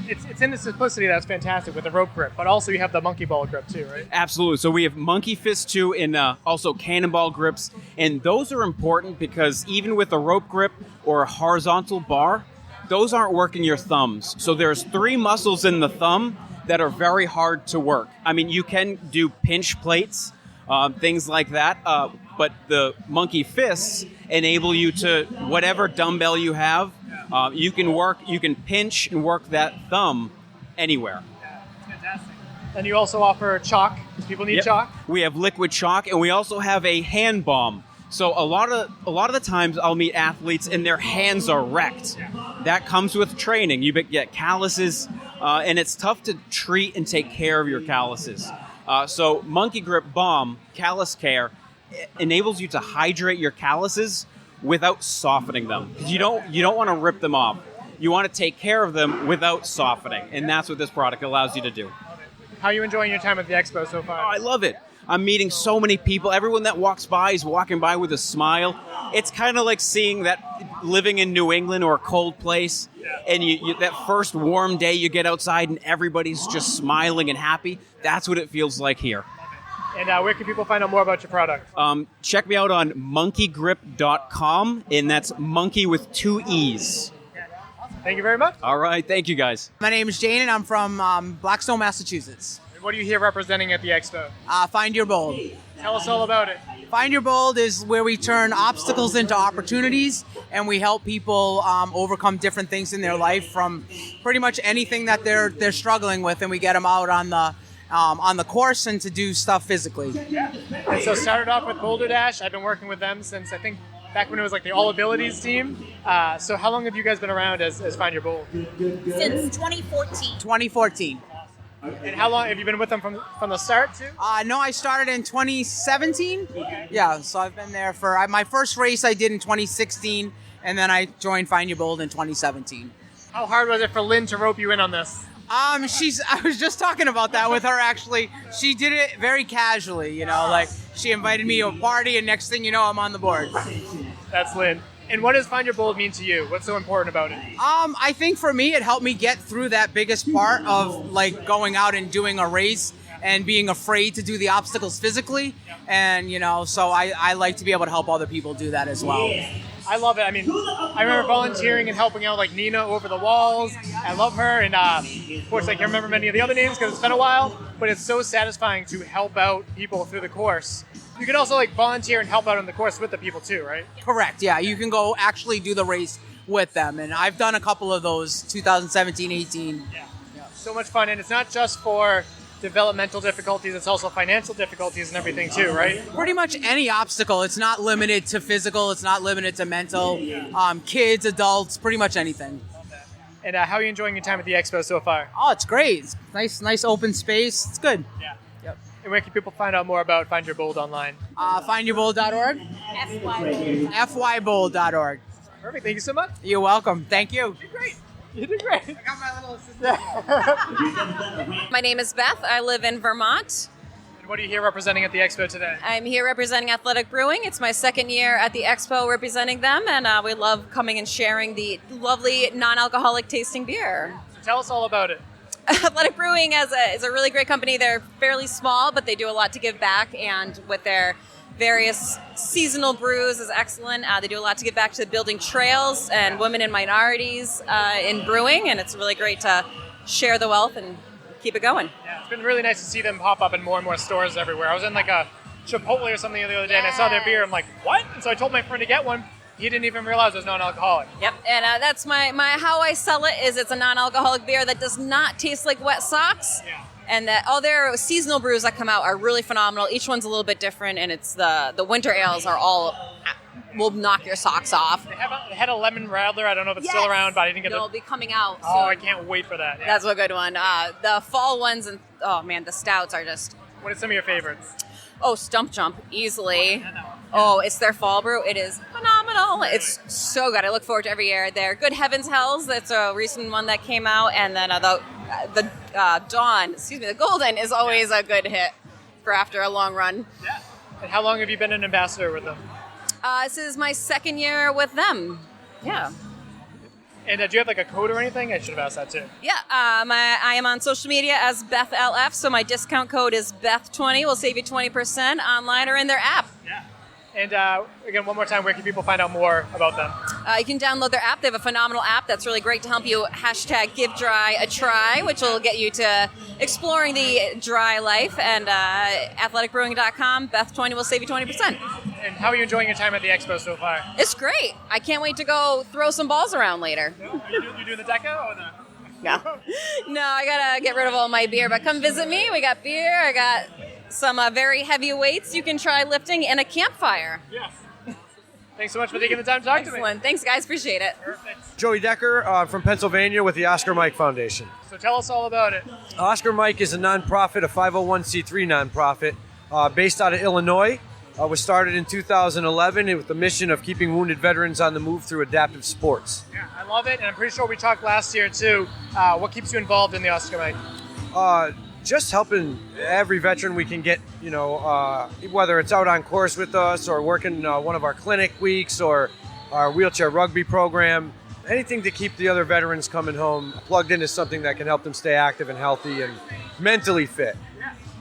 it's in the simplicity that's fantastic with the rope grip. But also you have the monkey ball grip too, right? Absolutely. So we have Monkey Fist 2 and also cannonball grips, and those are important because even with a rope grip or a horizontal bar, those aren't working your thumbs. So there's 3 muscles in the thumb that are very hard to work. I mean, you can do pinch plates, things like that. But the Monkey Fists enable you to, whatever dumbbell you have, you can pinch and work that thumb anywhere. Yeah, it's fantastic. And you also offer chalk. People need chalk? We have liquid chalk, and we also have a hand balm. So a lot of the times I'll meet athletes and their hands are wrecked. That comes with training. You get calluses, and it's tough to treat and take care of your calluses. So Monkey Grip Balm, Callus Care, enables you to hydrate your calluses without softening them. You don't want to rip them off. You want to take care of them without softening, and that's what this product allows you to do. How are you enjoying your time at the Expo so far? Oh, I love it. I'm meeting so many people. Everyone that walks by is walking by with a smile. It's kind of like seeing that living in New England or a cold place, and you that first warm day you get outside and everybody's just smiling and happy. That's what it feels like here. And where can people find out more about your product? Check me out on monkeygrip.com, and that's monkey with 2 E's. Thank you very much. All right. Thank you, guys. My name is Jane, and I'm from Blackstone, Massachusetts. And what are you here representing at the Expo? Find Your Bold. Tell us all about it. Find Your Bold is where we turn obstacles into opportunities, and we help people overcome different things in their life, from pretty much anything that they're struggling with, and we get them out on the course and to do stuff physically. Yeah. And so started off with BoldrDash. I've been working with them since, I think, back when it was like the All Abilities team. So how long have you guys been around as Find Your Bold? Since 2014. 2014. And how long have you been with them from the start too? No, I started in 2017. Yeah, so I've been there for my first race I did in 2016, and then I joined Find Your Bold in 2017. How hard was it for Lynn to rope you in on this? I was just talking about that with her, actually. She did it very casually, like she invited me to a party, and next thing you know, I'm on the board. That's Lynn. And what does Find Your Bold mean to you? What's so important about it? I think for me, it helped me get through that biggest part of like going out and doing a race and being afraid to do the obstacles physically. And, so I like to be able to help other people do that as well. I love it. I mean, I remember volunteering and helping out like Nina over the walls. I love her. And of course, I can't remember many of the other names because it's been a while, but it's so satisfying to help out people through the course. You can also like volunteer and help out on the course with the people too, right? Correct. Yeah, you can go actually do the race with them, and I've done a couple of those 2017, 18. Yeah. So much fun, and it's not just for developmental difficulties, it's also financial difficulties and everything too, right? Pretty much any obstacle. It's not limited to physical, it's not limited to mental. Kids, adults, pretty much anything. And how are you enjoying your time at the Expo so far? Oh, it's great. It's nice open space. It's good. Yeah. Yep. And where can people find out more about Find Your Bold online? Findyourbold.org. fybold.org. Perfect. Thank you so much. You're welcome. Thank you. You're great. You did great. I got my little assistant. My name is Beth. I live in Vermont. And what are you here representing at the Expo today? I'm here representing Athletic Brewing. It's my second year at the Expo representing them, and we love coming and sharing the lovely non-alcoholic tasting beer. So tell us all about it. Athletic Brewing is a really great company. They're fairly small, but they do a lot to give back, and with their various seasonal brews is excellent. They do a lot to give back to building trails and women and minorities in brewing, and it's really great to share the wealth and keep it going. Yeah, it's been really nice to see them pop up in more and more stores everywhere. I was in like a Chipotle or something the other day, and I saw their beer. I'm like, what? And so I told my friend to get one. He didn't even realize it was non-alcoholic. Yep, and that's my how I sell it is it's a non-alcoholic beer that does not taste like wet socks. Yeah. And that all their seasonal brews that come out are really phenomenal. Each one's a little bit different, and it's the winter ales are all will knock your socks off. They had a lemon radler. I don't know if it's still around, but I didn't get They'll be coming out. Oh, I can't wait for that. Yeah. That's a good one. The fall ones and oh man, the stouts are just. What are some of your favorites? Oh, Stump Jump, easily. Oh, it's their fall brew. It is phenomenal. It's so good. I look forward to every year. Their Good Heavens Hells, that's a recent one that came out. And then the Golden is always a good hit for after a long run. Yeah. And how long have you been an ambassador with them? This is my second year with them. Yeah. And do you have like a code or anything? I should have asked that too. Yeah, I am on social media as BethLF, so my discount code is Beth20. We'll save you 20% online or in their app. Yeah. And again, one more time, where can people find out more about them? You can download their app. They have a phenomenal app that's really great to help you #Give Dry a Try, which will get you to exploring the dry life. And athleticbrewing.com, Beth20 will save you 20%. And how are you enjoying your time at the Expo so far? It's great. I can't wait to go throw some balls around later. Are you doing the deco or the... No, I gotta get rid of all my beer, but come visit me. We got beer. I got some very heavy weights you can try lifting and a campfire. Yes. Thanks so much for taking the time to talk to me. Thanks, guys. Appreciate it. Perfect. Joey Decker from Pennsylvania with the Oscar Mike Foundation. So tell us all about it. Oscar Mike is a nonprofit, a 501c3 nonprofit based out of Illinois. Was started in 2011 with the mission of keeping wounded veterans on the move through adaptive sports. Yeah, I love it, and I'm pretty sure we talked last year too. What keeps you involved in the Oscar Mike? Just helping every veteran we can get, whether it's out on course with us or working one of our clinic weeks or our wheelchair rugby program. Anything to keep the other veterans coming home plugged into something that can help them stay active and healthy and mentally fit.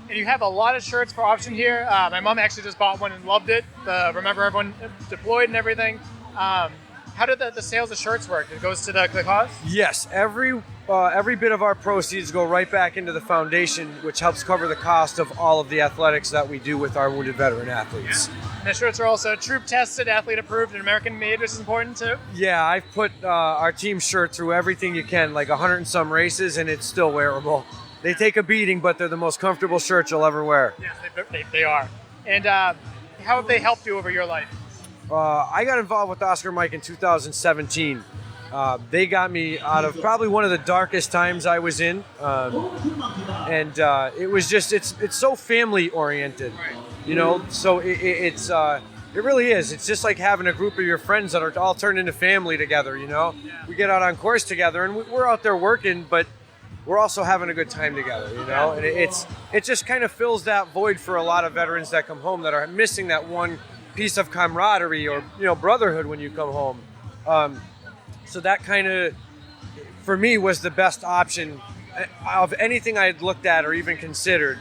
And you have a lot of shirts for auction here. My mom actually just bought one and loved it. Remember everyone deployed and everything. How did the sales of shirts work? It goes to the cause? Yes, every bit of our proceeds go right back into the foundation, which helps cover the cost of all of the athletics that we do with our wounded veteran athletes. Yeah. And the shirts are also troop tested, athlete approved, and American made, which is important too. Yeah, I've put our team shirt through everything you can, like 100 and some races, and it's still wearable. They take a beating, but they're the most comfortable shirts you'll ever wear. Yes, they are. And how have they helped you over your life? I got involved with Oscar Mike in 2017. They got me out of probably one of the darkest times I was in. And it was just, it's so family oriented, so it really is. It's just like having a group of your friends that are all turned into family together, We get out on course together and we're out there working, but we're also having a good time together, and it just kind of fills that void for a lot of veterans that come home that are missing that one piece of camaraderie or, brotherhood when you come home. So that kind of, for me, was the best option of anything I had looked at or even considered.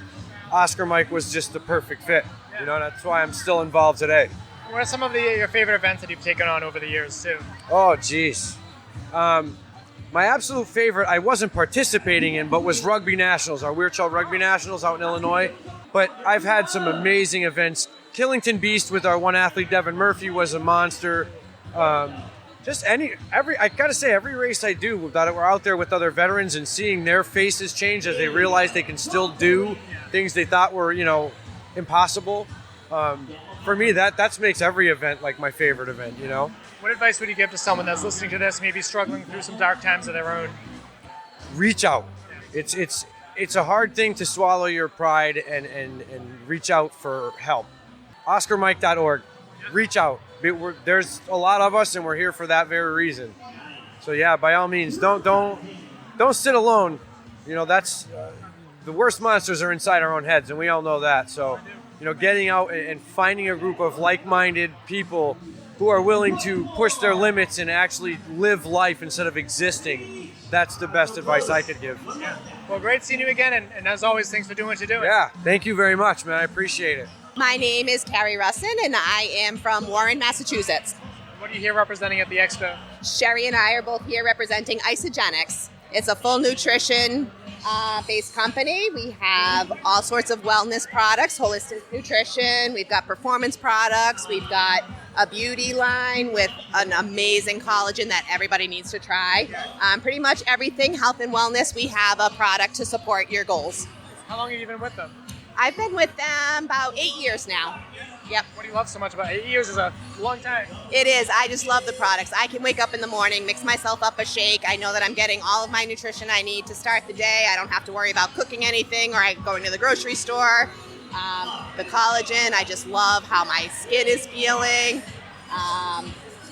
Oscar Mike was just the perfect fit, that's why I'm still involved today. What are some of your favorite events that you've taken on over the years too? Oh, geez. My absolute favorite I wasn't participating in, but was Rugby Nationals, our wheelchair Rugby Nationals out in Illinois. But I've had some amazing events Killington Beast with our one athlete, Devin Murphy, was a monster. I gotta say, every race I do that we're out there with other veterans and seeing their faces change as they realize they can still do things they thought were, impossible. For me, that makes every event like my favorite event, What advice would you give to someone that's listening to this, maybe struggling through some dark times of their own? Reach out. It's a hard thing to swallow your pride and reach out for help. OscarMike.org. Reach out. There's a lot of us, and we're here for that very reason. So yeah, by all means, don't sit alone. That's the worst monsters are inside our own heads, and we all know that. So, getting out and finding a group of like-minded people who are willing to push their limits and actually live life instead of existing. That's the best advice I could give. Yeah. Well, great seeing you again, and as always, thanks for doing what you're doing. Yeah, thank you very much, man. I appreciate it. My name is Carrie Russin, and I am from Warren, Massachusetts. What are you here representing at the Expo? Sherry and I are both here representing Isagenix. It's a full nutrition based company. We have all sorts of wellness products, holistic nutrition. We've got performance products. We've got a beauty line with an amazing collagen that everybody needs to try. Pretty much everything health and wellness, we have a product to support your goals. How long have you been with them? I've been with them about 8 years now. Yep. What do you love so much about 8 years? Is a long time. It is. I just love the products. I can wake up in the morning, mix myself up a shake. I know that I'm getting all of my nutrition I need to start the day. I don't have to worry about cooking anything or going to the grocery store. The collagen, I just love how my skin is feeling.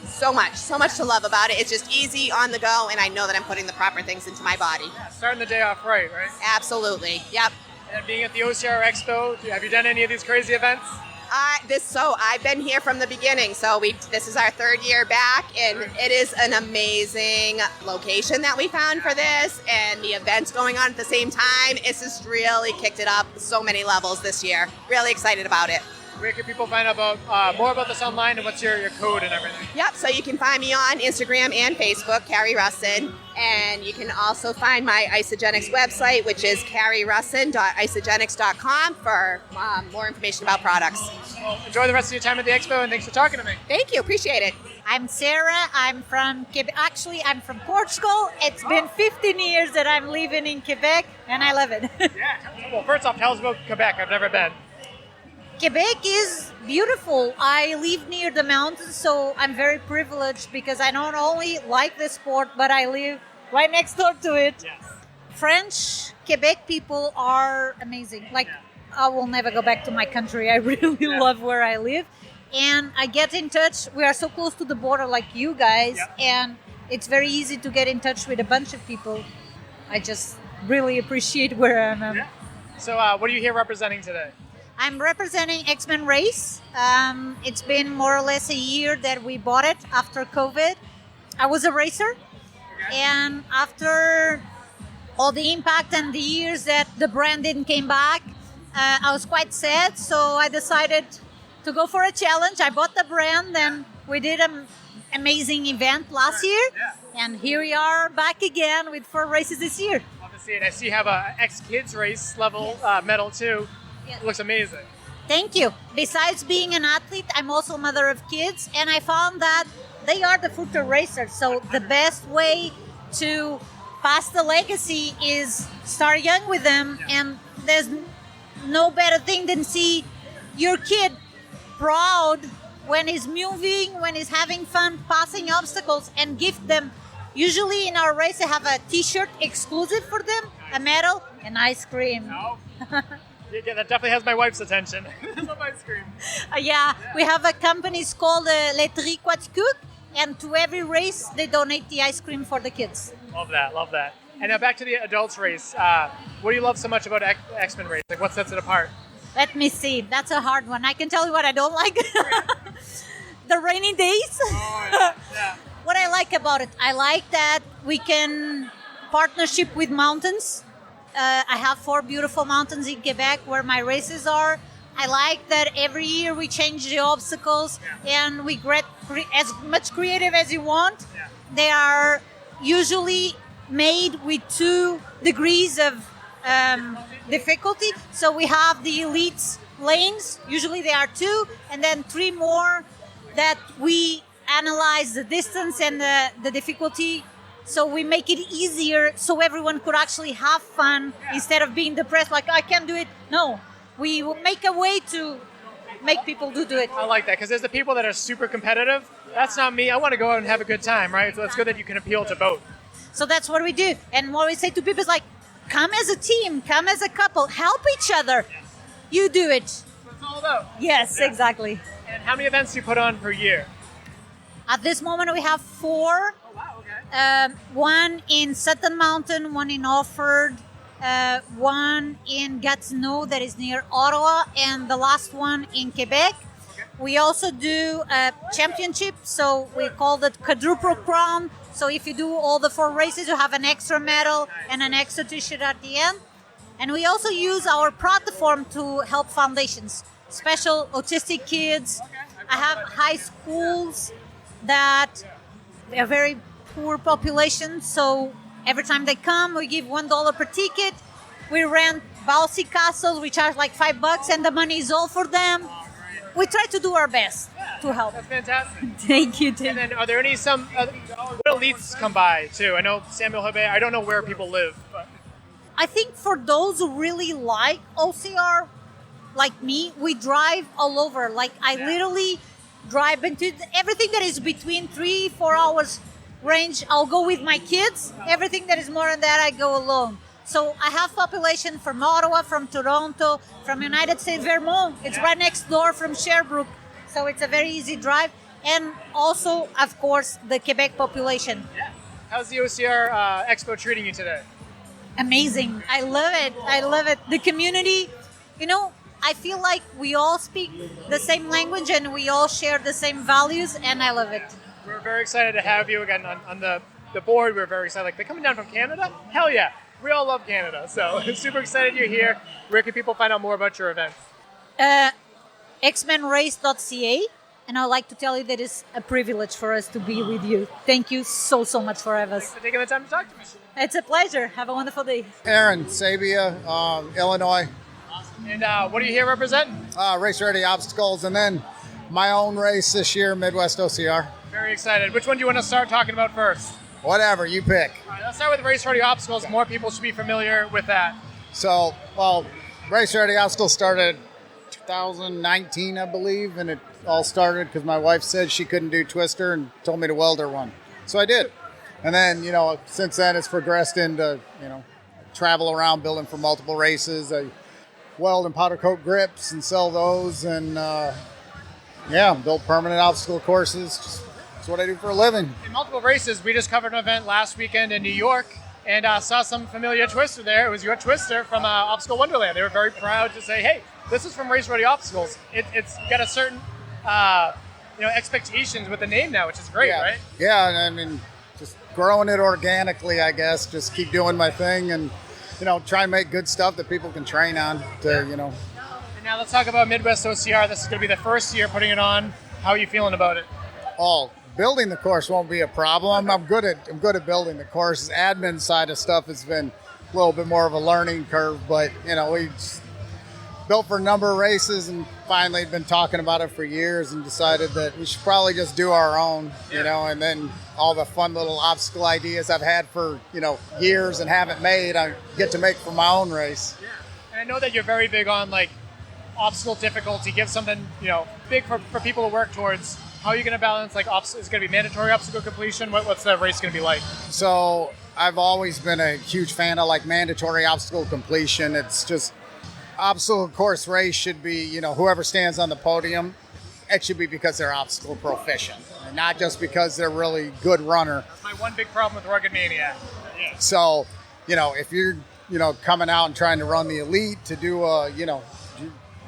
So much to love about it. It's just easy, on the go, and I know that I'm putting the proper things into my body. Yeah, starting the day off right? Absolutely. Yep. And being at the OCR Expo, have you done any of these crazy events? I've been here from the beginning. So this is our third year back, and it is an amazing location that we found for this, and the events going on at the same time. It's just really kicked it up so many levels this year. Really excited about it. Where can people find out more about this online, and what's your code and everything? Yep, so you can find me on Instagram and Facebook, Carrie Russin, and you can also find my Isagenix website, which is carrierussin.isagenix.com for more information about products. Well, enjoy the rest of your time at the Expo, and thanks for talking to me. Thank you, appreciate it. I'm Sarah. I'm from Quebec. Actually, I'm from Portugal. It's been 15 years that I'm living in Quebec, and I love it. Yeah. Well, first off, tell us about Quebec. I've never been. Quebec is beautiful. I live near the mountains, so I'm very privileged because I not only like the sport, but I live right next door to it. Yes. French Quebec people are amazing. I will never go back to my country. I really love where I live. And I get in touch. We are so close to the border like you guys, and it's very easy to get in touch with a bunch of people. I just really appreciate where I am. Yeah. So what are you here representing today? I'm representing XMan race. It's been more or less a year that we bought it after COVID. I was a racer, and after all the impact and the years that the brand didn't come back, I was quite sad. So I decided to go for a challenge. I bought the brand, and we did an amazing event last year, and here we are back again with 4 races this year. Love to see it. I see you have a ex-kids race level medal too. It looks amazing. Thank you. Besides being an athlete, I'm also a mother of kids, and I found that they are the future racers. So the best way to pass the legacy is start young with them, and there's no better thing than see your kid proud when he's moving, when he's having fun, passing obstacles, and gift them. Usually in our race, I have a t-shirt exclusive for them, a medal, and ice cream. Yeah, that definitely has my wife's attention. Some ice cream. We have a company called Naticook, and to every race, they donate the ice cream for the kids. Love that. And now back to the adults race. What do you love so much about XMan race? What sets it apart? Let me see. That's a hard one. I can tell you what I don't like. The rainy days. What I like about it, I like that we can partnership with mountains. I have 4 beautiful mountains in Quebec where my races are. I like that every year we change the obstacles and we get as much creative as you want. They are usually made with 2 degrees of difficulty. So we have the elites lanes. Usually there are 2, and then 3 more that we analyze the distance and the difficulty. So we make it easier so everyone could actually have fun instead of being depressed, like, I can't do it. No, we will make a way to make people do it. I like that, because there's the people that are super competitive. That's not me. I want to go out and have a good time, right? So it's good that you can appeal to both. So that's what we do. And what we say to people is like, come as a team, come as a couple, help each other. You do it. That's what it's all about. Yes, exactly. And how many events do you put on per year? At this moment, we have 4. Oh, wow, okay. One in Sutton Mountain, one in Alford, one in Gatineau that is near Ottawa, and the last one in Quebec. Okay. We also do a championship, so we call it quadruple crown. So if you do all the 4 races, you have an extra medal and an extra t-shirt at the end. And we also use our platform to help foundations, special autistic kids. I have high schools that are very poor population, so every time they come, we give $1 per ticket. We rent bouncy castles, we charge like $5, and the money is all for them. We try to do our best to help. That's fantastic. Thank you. And then are there any what elites come by too? I know Samuel Hebe, I don't know where people live, but I think for those who really like OCR, like me, we drive all over. Like I literally drive into everything that is between 3-4 hours range. I'll go with my kids. Everything that is more than that, I go alone. So I have population from Ottawa, from Toronto, from United States, Vermont. It's right next door from Sherbrooke. So it's a very easy drive. And also, of course, the Quebec population. Yeah. How's the OCR Expo treating you today? Amazing. I love it. I love it. The community, I feel like we all speak the same language and we all share the same values, and I love it. We're very excited to have you again on the board. We're very excited. Like, they're coming down from Canada? Hell yeah. We all love Canada. So super excited you're here. Where can people find out more about your events? XManRace.ca. And I'd like to tell you that it's a privilege for us to be with you. Thank you so much for having us. Thanks for taking the time to talk to me. It's a pleasure. Have a wonderful day. Aaron Sabia, Illinois. Awesome. And what are you here representing? Race Ready Obstacles, and then my own race this year, Midwest OCR. Very excited. Which one do you want to start talking about first? Whatever, you pick. All right, let's start with Race Ready Obstacles. More people should be familiar with that. So, Race Ready Obstacles started 2019, I believe, and it all started because my wife said she couldn't do Twister and told me to weld her one. So I did. And then, since then it's progressed into, travel around building for multiple races. I weld and powder coat grips and sell those, and build permanent obstacle courses. That's what I do for a living. In multiple races, we just covered an event last weekend in New York and saw some familiar Twister there. It was your Twister from Obstacle Wonderland. They were very proud to say, hey, this is from Race Ready Obstacles. It's got a certain expectations with the name now, which is great, right? Yeah, and I mean, just growing it organically, I guess. Just keep doing my thing and, try and make good stuff that people can train on And now let's talk about Midwest OCR. This is going to be the first year putting it on. How are you feeling about it? Building the course won't be a problem. I'm good at building the course. The admin side of stuff has been a little bit more of a learning curve, but we built for a number of races and finally been talking about it for years and decided that we should probably just do our own, and then all the fun little obstacle ideas I've had for, years and haven't made, I get to make for my own race. Yeah. And I know that you're very big on obstacle difficulty, give something, big for people to work towards. How are you going to balance, is it going to be mandatory obstacle completion? What's that race going to be like? So I've always been a huge fan of mandatory obstacle completion. It's just obstacle course race should be, whoever stands on the podium, it should be because they're obstacle proficient, and not just because they're really good runner. That's my one big problem with Rugged Maniac. Yeah. So, if you're, coming out and trying to run the elite to do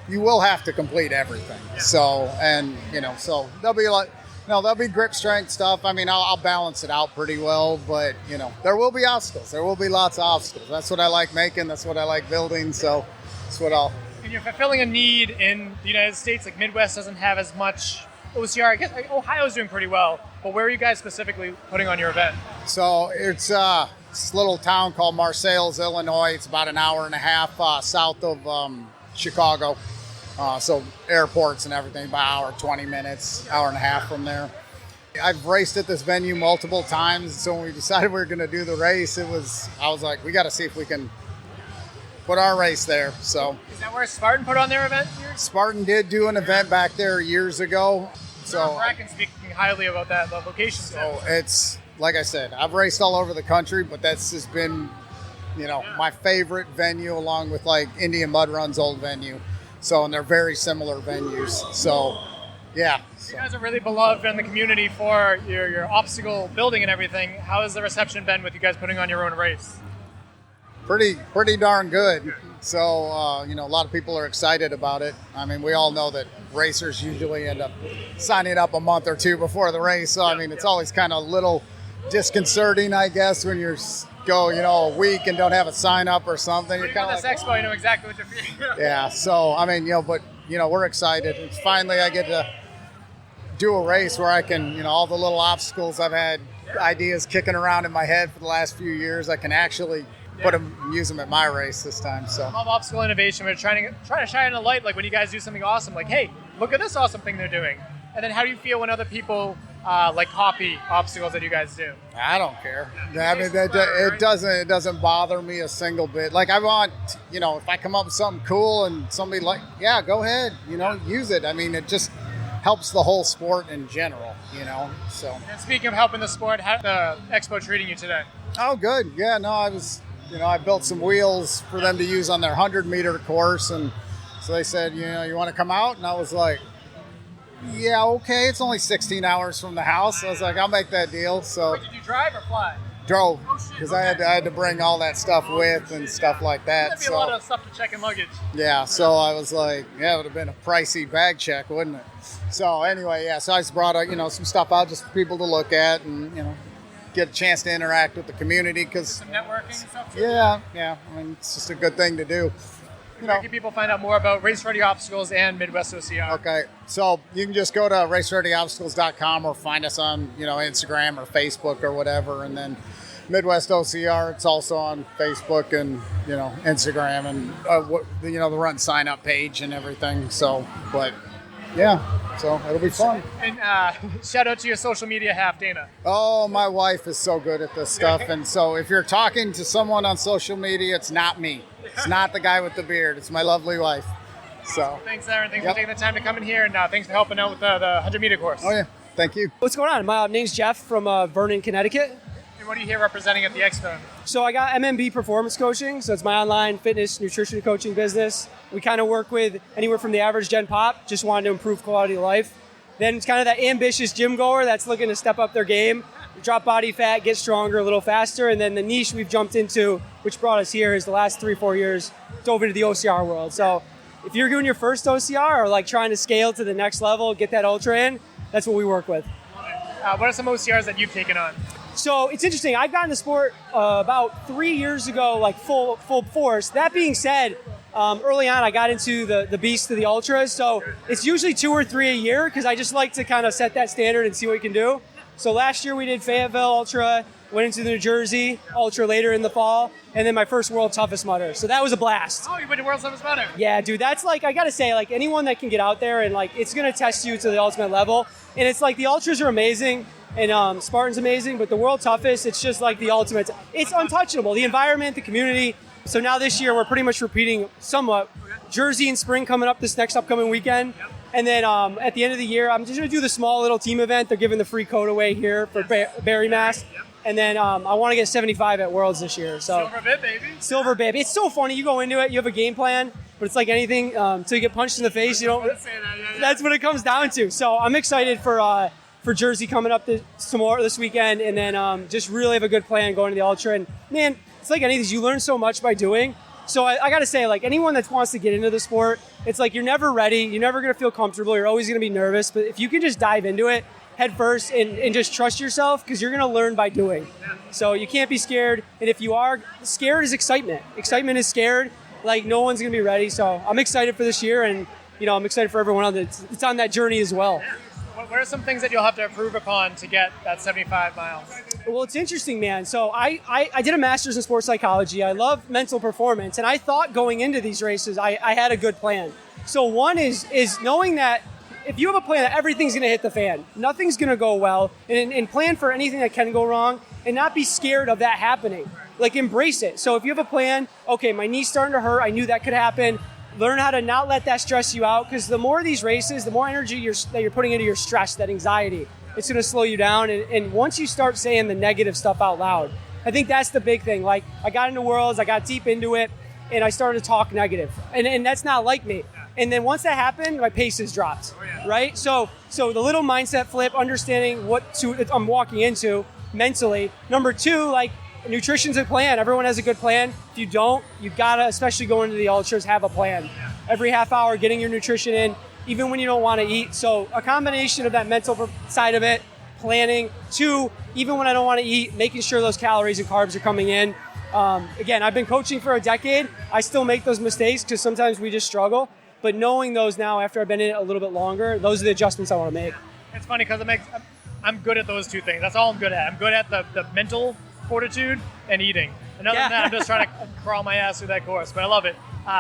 you will have to complete everything. Yeah. So, and, so there'll be grip strength stuff. I mean, I'll balance it out pretty well, but, there will be obstacles. There will be lots of obstacles. That's what I like making. That's what I like building. So that's what I'll... And you're fulfilling a need in the United States. Midwest doesn't have as much OCR. I guess Ohio's doing pretty well, but where are you guys specifically putting on your event? So it's this little town called Marseilles, Illinois. It's about an hour and a half south of Chicago. So airports and everything, about an hour, 20 minutes, hour and a half from there. I've raced at this venue multiple times, so when we decided we were going to do the race, I was like, we got to see if we can put our race there. So Is that where Spartan put on their event here? Spartan did do an event back there years ago. So Bracken speaking highly about that the location. So it's, like I said, I've raced all over the country, but that's just been, my favorite venue, along with like Indian Mud Run's old venue. So, and they're very similar venues. So, yeah. You guys are really beloved in the community for your obstacle building and everything. How has the reception been with you guys putting on your own race? Pretty darn good. So, a lot of people are excited about it. I mean, we all know that racers usually end up signing up a month or two before the race. So, it's always kind of a little disconcerting, I guess, when you're go, a week and don't have a sign up or something. You're kind of like, Expo, you know exactly what you're feeling. Yeah. So, but we're excited. It's finally I get to do a race where I can, all the little obstacles I've had ideas kicking around in my head for the last few years, I can actually use them at my race this time. So I love obstacle innovation. We're trying to shine a light, like when you guys do something awesome, like, hey, look at this awesome thing they're doing. And then how do you feel when other people copy obstacles that you guys do? I don't care. It doesn't bother me a single bit. Like I want, if I come up with something cool and somebody yeah, go ahead, use it. It just helps the whole sport in general, so. And speaking of helping the sport, how's the Expo treating you today? Oh, good. Yeah, no, I built some wheels for them to use on their 100-meter course, and so they said, you want to come out? And I was like, yeah, okay. It's only 16 hours from the house. So I was like, I'll make that deal. So. Wait, did you drive or fly? Drove, because I had to bring all that stuff with and stuff like that. That'd be a lot of stuff to check in luggage. Yeah, so I was like, yeah, it would have been a pricey bag check, wouldn't it? So anyway, yeah, so I just brought some stuff out just for people to look at and get a chance to interact with the community because some networking and stuff too. Yeah, it's just a good thing to do. Where can people find out more about Race Ready Obstacles and Midwest OCR? Okay, so you can just go to racereadyobstacles.com or find us on Instagram or Facebook or whatever, and then Midwest OCR, it's also on Facebook and Instagram and the run sign up page and everything. So, but yeah, so it'll be fun. And shout out to your social media half, Dana. Oh, my wife is so good at this stuff, and so if you're talking to someone on social media, it's not me. It's not the guy with the beard. It's my lovely wife. So thanks, Aaron. Thanks for taking the time to come in here, and thanks for helping out with the 100-meter course. Oh, yeah. Thank you. What's going on? My name's Jeff from Vernon, Connecticut. And what are you here representing at the Expo? So I got MMB Performance Coaching. So it's my online fitness, nutrition coaching business. We kind of work with anywhere from the average Gen Pop, just wanting to improve quality of life. Then it's kind of that ambitious gym goer that's looking to step up their game, drop body fat, get stronger a little faster. And then the niche we've jumped into, which brought us here, is the last 3-4 years, dove into the OCR world. So if you're doing your first OCR or like trying to scale to the next level, get that ultra in, that's what we work with. What are some OCRs that you've taken on? So it's interesting. I got into sport about 3 years ago, like full force. That being said, early on I got into the beast of the ultras. So it's usually 2 or 3 a year because I just like to kind of set that standard and see what we can do. So last year we did Fayetteville Ultra, went into the New Jersey Ultra later in the fall, and then my first World Toughest Mudder. So that was a blast. Oh, you went to World Toughest Mudder? Yeah, dude, that's like, I gotta say, like anyone that can get out there and like, it's gonna test you to the ultimate level. And it's like the ultras are amazing, and Spartan's amazing, but the World Toughest, it's just like the ultimate. It's untouchable. The environment, the community. So now this year we're pretty much repeating somewhat. Jersey and spring coming up this next upcoming weekend. And then at the end of the year, I'm just going to do the small little team event. They're giving the free code away here for Barry Mass. And then I want to get 75 at Worlds this year. So Silver bib, baby. Silver bib. It's so funny. You go into it, you have a game plan, but it's like anything. Till you get punched in the face, you don't. That's what it comes down to. So I'm excited for Jersey coming up this weekend, and then just really have a good plan going to the Ultra. And man, it's like anything. You learn so much by doing. So I got to say, like anyone that wants to get into the sport, it's like you're never ready. You're never going to feel comfortable. You're always going to be nervous. But if you can just dive into it head first and just trust yourself, because you're going to learn by doing. So you can't be scared. And if you are, scared is excitement. Excitement is scared. Like no one's going to be ready. So I'm excited for this year, and I'm excited for everyone that's on that journey as well. What are some things that you'll have to improve upon to get that 75 miles? Well, it's interesting, man. So I did a master's in sports psychology. I love mental performance. And I thought going into these races, I had a good plan. So one is knowing that if you have a plan that everything's going to hit the fan, nothing's going to go well, and plan for anything that can go wrong, and not be scared of that happening. Like, embrace it. So if you have a plan, okay, my knee's starting to hurt, I knew that could happen. Learn how to not let that stress you out, because the more of these races, the more energy that you're putting into your stress, that anxiety, it's going to slow you down. And once you start saying the negative stuff out loud, I think that's the big thing. Like, I got into Worlds, I got deep into it, and I started to talk negative. And that's not like me. And then once that happened, my pace has dropped, right? So the little mindset flip, understanding what I'm walking into mentally. Number two, like, nutrition's a plan. Everyone has a good plan. If you don't, you gotta, especially going into the ultras, have a plan. Every half hour, getting your nutrition in, even when you don't want to eat. So a combination of that mental side of it, planning. Two, even when I don't want to eat, making sure those calories and carbs are coming in. Again, I've been coaching for a decade. I still make those mistakes because sometimes we just struggle. But knowing those now, after I've been in it a little bit longer, those are the adjustments I want to make. It's funny because I'm good at those two things. That's all I'm good at. I'm good at the mental fortitude and eating. And other than that, I'm just trying to crawl my ass through that course. But I love it.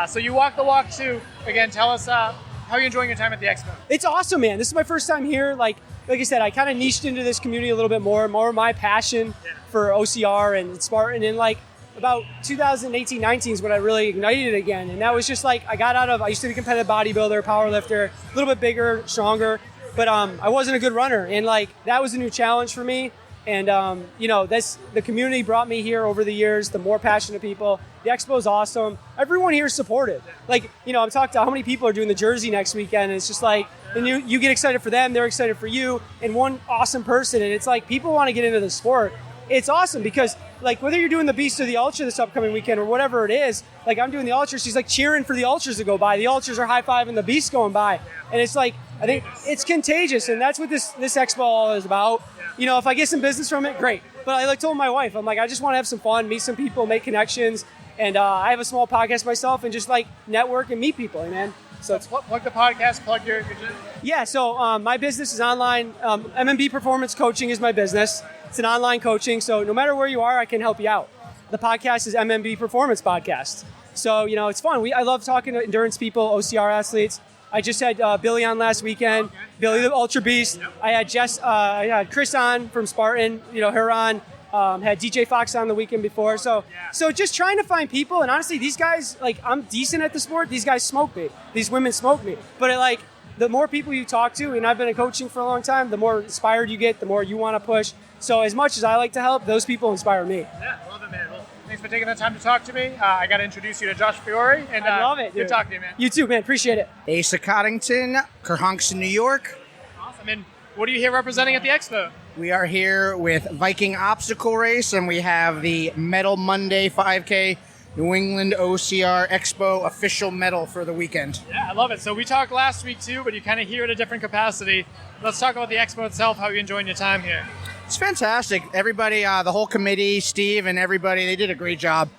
So you walk the walk too. Again, tell us how are you enjoying your time at the Expo? It's awesome, man. This is my first time here. Like I said, I kind of niched into this community a little bit more my passion for OCR and Spartan. And like about 2018-19 is when I really ignited it again. And that was just like, I used to be a competitive bodybuilder, power lifter, a little bit bigger, stronger, but I wasn't a good runner. And like, that was a new challenge for me. And, the community brought me here over the years, the more passionate people. The Expo is awesome. Everyone here is supportive. Like, I'm talking to how many people are doing the Jersey next weekend. And it's just like, and you get excited for them, they're excited for you, and one awesome person. And it's like, people want to get into the sport. It's awesome because, like, whether you're doing the Beast or the Ultra this upcoming weekend or whatever it is, like, I'm doing the Ultra, she's like cheering for the Ultras to go by. The Ultras are high-fiving the Beast going by. And it's like, I think it's contagious, and that's what this Expo all is about. If I get some business from it, great. But I told my wife, I'm like, I just want to have some fun, meet some people, make connections, and I have a small podcast myself and just like network and meet people, man. So plug the podcast, plug your gym. Yeah, so my business is online. MMB Performance Coaching is my business. It's an online coaching, so no matter where you are, I can help you out. The podcast is MMB Performance Podcast. So, it's fun. I love talking to endurance people, OCR athletes. I just had Billy on last weekend, Billy the Ultra Beast. I had I had Chris on from Spartan, her on. Had DJ Fox on the weekend before. So just trying to find people. And honestly, these guys, like, I'm decent at the sport. These guys smoke me. These women smoke me. But the more people you talk to, and I've been coaching for a long time, the more inspired you get, the more you want to push. So as much as I like to help, those people inspire me. Yeah, love it, man. Well, thanks for taking the time to talk to me. I got to introduce you to Josh Fiore. And I love it, dude. Good talking to you, man. You too, man. Appreciate it. Asa Coddington, Kerhonkson, New York. Awesome. And what are you here representing at the Expo? We are here with Viking Obstacle Race, and we have the Medal Monday 5K New England OCR Expo official medal for the weekend. Yeah, I love it. So we talked last week too, but you kind of hear it at a different capacity. Let's talk about the Expo itself. How are you enjoying your time here? It's fantastic. Everybody, the whole committee, Steve and everybody, they did a great job.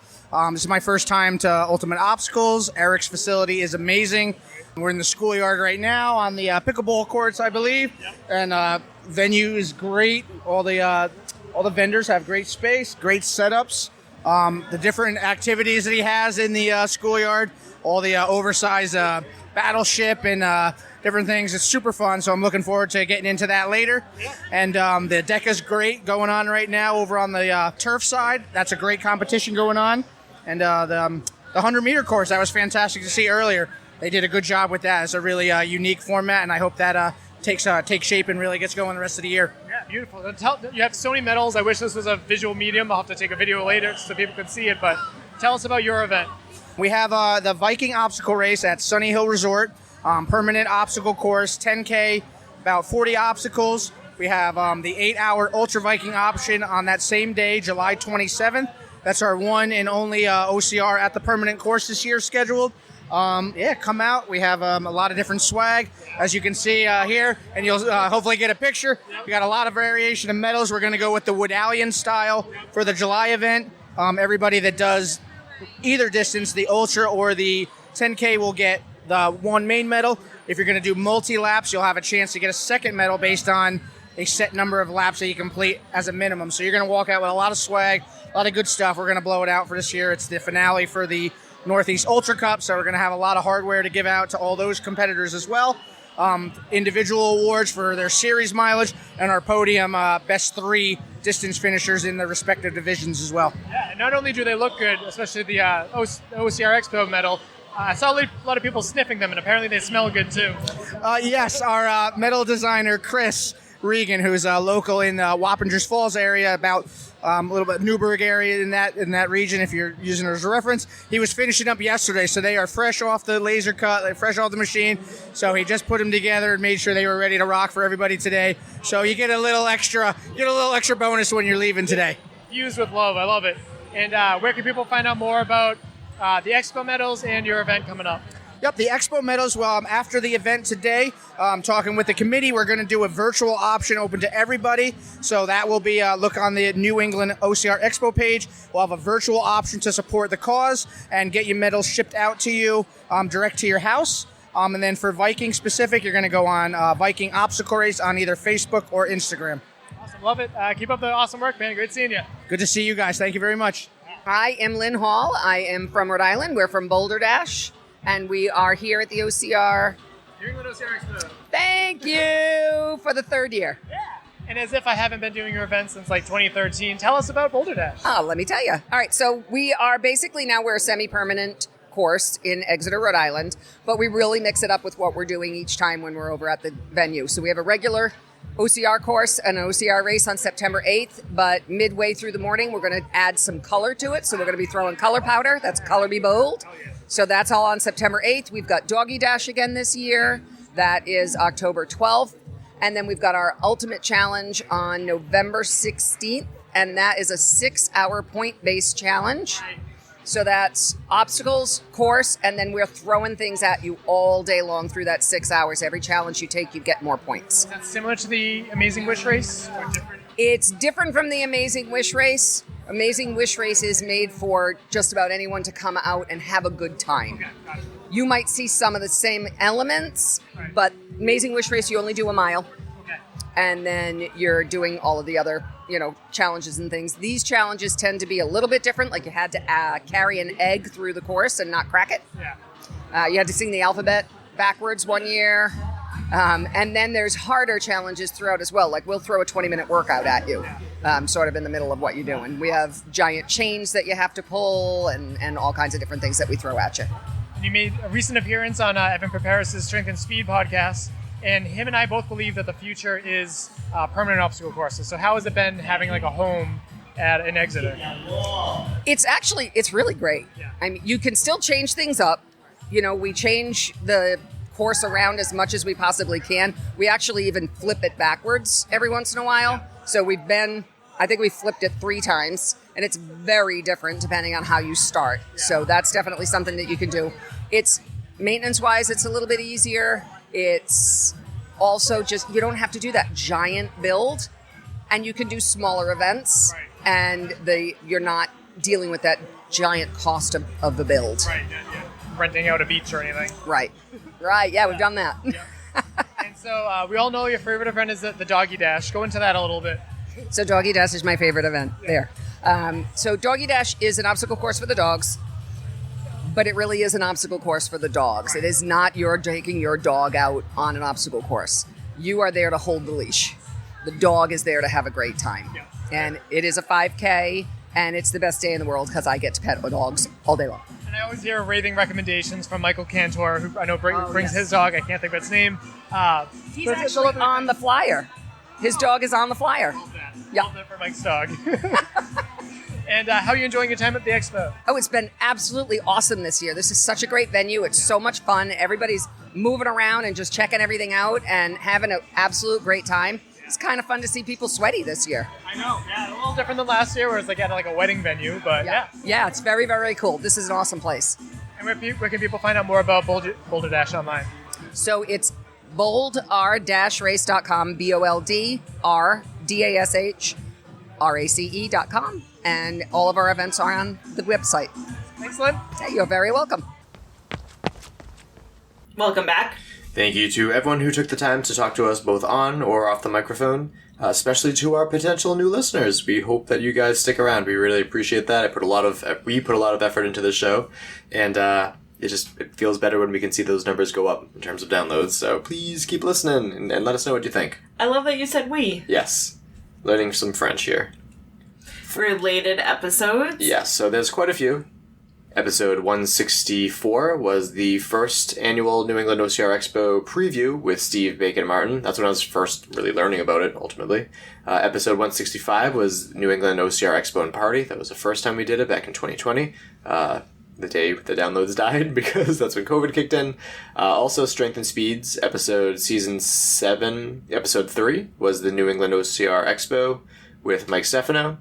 This is my first time to Ultimate Obstacles. Eric's facility is amazing. We're in the schoolyard right now on the pickleball courts, I believe. Yep. And venue is great. All the vendors have great space, great setups. The different activities that he has in the schoolyard, all the oversized battleship and different things. It's super fun, so I'm looking forward to getting into that later. Yeah. And the deck is great going on right now over on the turf side. That's a great competition going on. And the 100-meter course, that was fantastic to see earlier. They did a good job with that. It's a really unique format, and I hope that takes shape and really gets going the rest of the year. Yeah, beautiful. You have so many medals. I wish this was a visual medium. I'll have to take a video later so people can see it, but tell us about your event. We have the Viking Obstacle Race at Sunny Hill Resort, permanent obstacle course, 10K, about 40 obstacles. We have the 8-hour Ultra Viking option on that same day, July 27th. That's our one and only OCR at the permanent course this year scheduled. Come out. We have a lot of different swag, as you can see here, and you'll hopefully get a picture. We got a lot of variation of medals. We're going to go with the Woodallion style for the July event. Everybody that does either distance, the Ultra or the 10K, will get the one main medal. If you're going to do multi-laps, you'll have a chance to get a second medal based on a set number of laps that you complete as a minimum. So you're going to walk out with a lot of swag, a lot of good stuff. We're going to blow it out for this year. It's the finale for the Northeast Ultra Cup, so we're going to have a lot of hardware to give out to all those competitors as well. Individual awards for their series mileage, and our podium best 3 distance finishers in the respective divisions as well. Yeah, and not only do they look good, especially the OCR Expo medal, I saw a lot of people sniffing them, and apparently they smell good too. Yes, our medal designer, Chris Regan, who's local in Wappingers Falls area, about a little bit Newburgh area in that region, if you're using it as a reference. He was finishing up yesterday, so they are fresh off the laser cut, they're fresh off the machine. So he just put them together and made sure they were ready to rock for everybody today. So you get a little extra bonus when you're leaving today. Fused with love, I love it. And where can people find out more about the Expo medals and your event coming up? Yep, the Expo medals, well, after the event today, talking with the committee, we're going to do a virtual option open to everybody. So that will be, look on the New England OCR Expo page. We'll have a virtual option to support the cause and get your medals shipped out to you direct to your house. And then for Viking specific, you're going to go on Viking Obstacle Race on either Facebook or Instagram. Awesome, love it. Keep up the awesome work, man. Great seeing you. Good to see you guys. Thank you very much. Hi, I'm Lynn Hall. I am from Rhode Island. We're from BoldrDash. And we are here at the OCR. New England OCR Expo. Thank you for the 3rd year. Yeah. And as if I haven't been doing your event since like 2013, tell us about BoldrDash. Oh, let me tell you. All right, so we are basically now we're a semi-permanent course in Exeter, Rhode Island, but we really mix it up with what we're doing each time when we're over at the venue. So we have a regular OCR course and an OCR race on September 8th, but midway through the morning, we're going to add some color to it. So we're going to be throwing color powder. That's Color Be Bold. So that's all on September 8th. We've got Doggy Dash again this year. That is October 12th. And then we've got our Ultimate Challenge on November 16th. And that is a 6-hour point-based challenge. So that's obstacles, course, and then we're throwing things at you all day long through that 6 hours. Every challenge you take, you get more points. Is that similar to the Amazing Wish Race or different? It's different from the Amazing Wish Race. Amazing Wish Race is made for just about anyone to come out and have a good time. Okay, gotcha. You might see some of the same elements, but Amazing Wish Race, you only do a mile. Okay. And then you're doing all of the other, challenges and things. These challenges tend to be a little bit different, like you had to carry an egg through the course and not crack it. Yeah. You had to sing the alphabet backwards one year. And then there's harder challenges throughout as well. Like we'll throw a 20-minute workout at you, sort of in the middle of what you're doing. We have giant chains that you have to pull and all kinds of different things that we throw at you. And you made a recent appearance on Evan Preparis' Strength and Speed podcast, and him and I both believe that the future is permanent obstacle courses. So how has it been having like a home at an Exeter? It's really great. Yeah. I mean, you can still change things up. We change the course around as much as we possibly can. We actually even flip it backwards every once in a while. So I think we flipped it 3 times, and it's very different depending on how you start. Yeah. So that's definitely something that you can do. It's maintenance-wise, it's a little bit easier. It's also just, you don't have to do that giant build, and you can do smaller events, right. And you're not dealing with that giant cost of the build. Right, yeah. Renting out a beach or anything. Right, yeah, we've done that. Yeah. And so we all know your favorite event is the Doggy Dash. Go into that a little bit. So Doggy Dash is my favorite event there. So Doggy Dash is an obstacle course for the dogs, but it really is an obstacle course for the dogs. Right. It is not you're taking your dog out on an obstacle course. You are there to hold the leash. The dog is there to have a great time. Yeah. And it is a 5K, and it's the best day in the world because I get to pet the dogs all day long. And I always hear raving recommendations from Michael Cantor, who I know brings his dog. I can't think of its name. He's actually on the flyer. His dog is on the flyer. Yeah. Love that for Mike's dog. And how are you enjoying your time at the Expo? Oh, it's been absolutely awesome this year. This is such a great venue. It's so much fun. Everybody's moving around and just checking everything out and having an absolute great time. It's kind of fun to see people sweaty this year. I know. Yeah, a little different than last year where it's like at a wedding venue, but yeah. Yeah, it's very, very cool. This is an awesome place. And where can people find out more about BoldrDash online? So it's BoldrDash.com, BoldrDashRace.com, and all of our events are on the website. Thanks, Lynn. Hey, you're very welcome. Welcome back. Thank you to everyone who took the time to talk to us both on or off the microphone. especially to our potential new listeners. We hope that you guys stick around. We really appreciate that. We put a lot of effort into this show, and it feels better when we can see those numbers go up in terms of downloads. So please keep listening and let us know what you think. I love that you said we. Yes, learning some French here. Related episodes? Yes, so there's quite a few. Episode 164 was the first annual New England OCR Expo preview with Steve, Bacon, Martin. That's when I was first really learning about it, ultimately. Episode 165 was New England OCR Expo and Party. That was the first time we did it back in 2020. The day the downloads died because that's when COVID kicked in. Also, Strength and Speeds, Season 7, Episode 3 was the New England OCR Expo with Mike Stefano.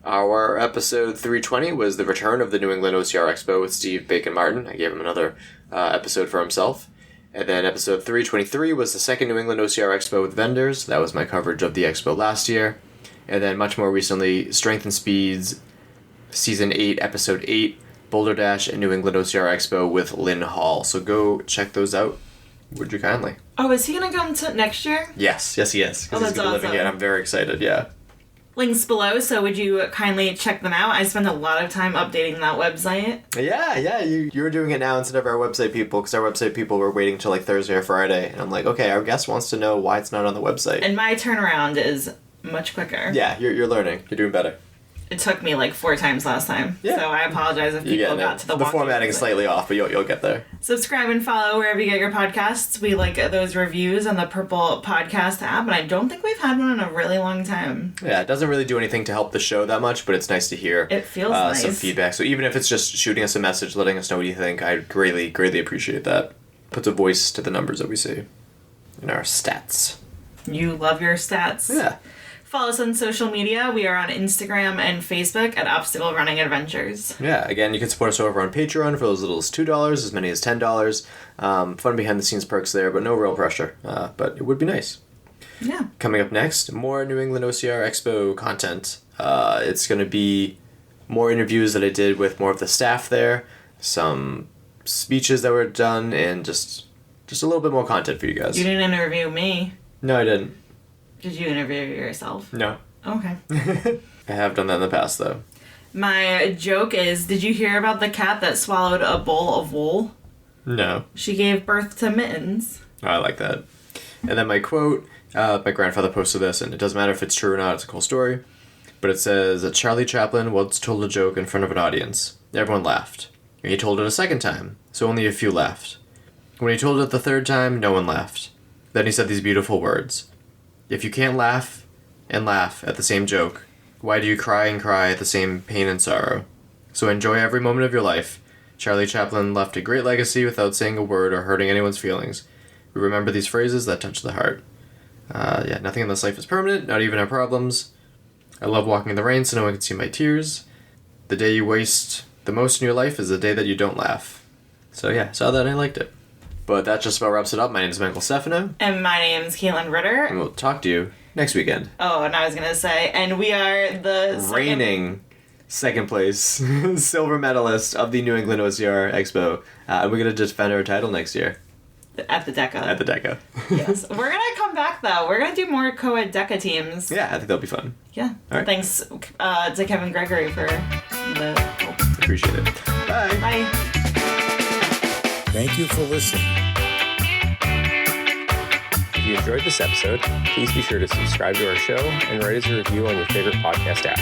Our episode 320 was the return of the New England OCR Expo with Steve, Bacon, Martin. I gave him another episode for himself. And then episode 323 was the second New England OCR Expo with vendors. That was my coverage of the expo last year. And then much more recently, Strength and Speeds, Season 8, Episode 8, BoldrDash and New England OCR Expo with Lynn Hall. So go check those out, would you kindly? Oh, is he going to come to next year? Yes, he is. Because Oh, he's that's going to live awesome. here, and I'm very excited, yeah. Links below, so would you kindly check them out? I spend a lot of time updating that website. Yeah, you're doing it now instead of our website people, because our website people were waiting till like Thursday or Friday, and I'm like, okay, our guest wants to know why it's not on the website. And my turnaround is much quicker. Yeah, you're learning. You're doing better. It took me like 4 times last time. Yeah. So I apologize if people got to the The wonky formatting is website. slightly off, but you'll get there. Subscribe and follow wherever you get your podcasts. We like those reviews on the Purple Podcast app, and I don't think we've had one in a really long time. Yeah, it doesn't really do anything to help the show that much, but it's nice to hear It feels nice. some feedback. So even if it's just shooting us a message, letting us know what you think, I greatly, greatly appreciate that. Puts a voice to the numbers that we see in our stats. You love your stats. Yeah. Follow us on social media. We are on Instagram and Facebook at Obstacle Running Adventures. Yeah, again, you can support us over on Patreon for as little as $2, as many as $10. Fun behind-the-scenes perks there, but no real pressure. But it would be nice. Yeah. Coming up next, more New England OCR Expo content. It's going to be more interviews that I did with more of the staff there, some speeches that were done, and just a little bit more content for you guys. You didn't interview me. No, I didn't. Did you interview yourself? No. Okay. I have done that in the past, though. My joke is, did you hear about the cat that swallowed a bowl of wool? No. She gave birth to mittens. Oh, I like that. And then my quote, my grandfather posted this, and it doesn't matter if it's true or not, it's a cool story. But it says that Charlie Chaplin once told a joke in front of an audience. Everyone laughed. And he told it a second time, so only a few laughed. When he told it the third time, no one laughed. Then he said these beautiful words. If you can't laugh and laugh at the same joke, why do you cry and cry at the same pain and sorrow? So enjoy every moment of your life. Charlie Chaplin left a great legacy without saying a word or hurting anyone's feelings. We remember these phrases that touch the heart. Nothing in this life is permanent, not even our problems. I love walking in the rain so no one can see my tears. The day you waste the most in your life is the day that you don't laugh. So yeah, saw that and I liked it. But that just about wraps it up. My name is Michael Stefano. And my name's Caitlin Ritter. And we'll talk to you next weekend. Oh, and I was going to say, and we are the Reigning second place silver medalist of the New England OCR Expo. And we're going to defend our title next year. At the DECA. At the DECA. Yes. We're going to come back, though. We're going to do more co-ed DECA teams. Yeah, I think that'll be fun. Yeah. All right. Thanks to Kevin Gregory for the help. Appreciate it. Bye. Bye. Thank you for listening. If you enjoyed this episode, please be sure to subscribe to our show and write us a review on your favorite podcast app.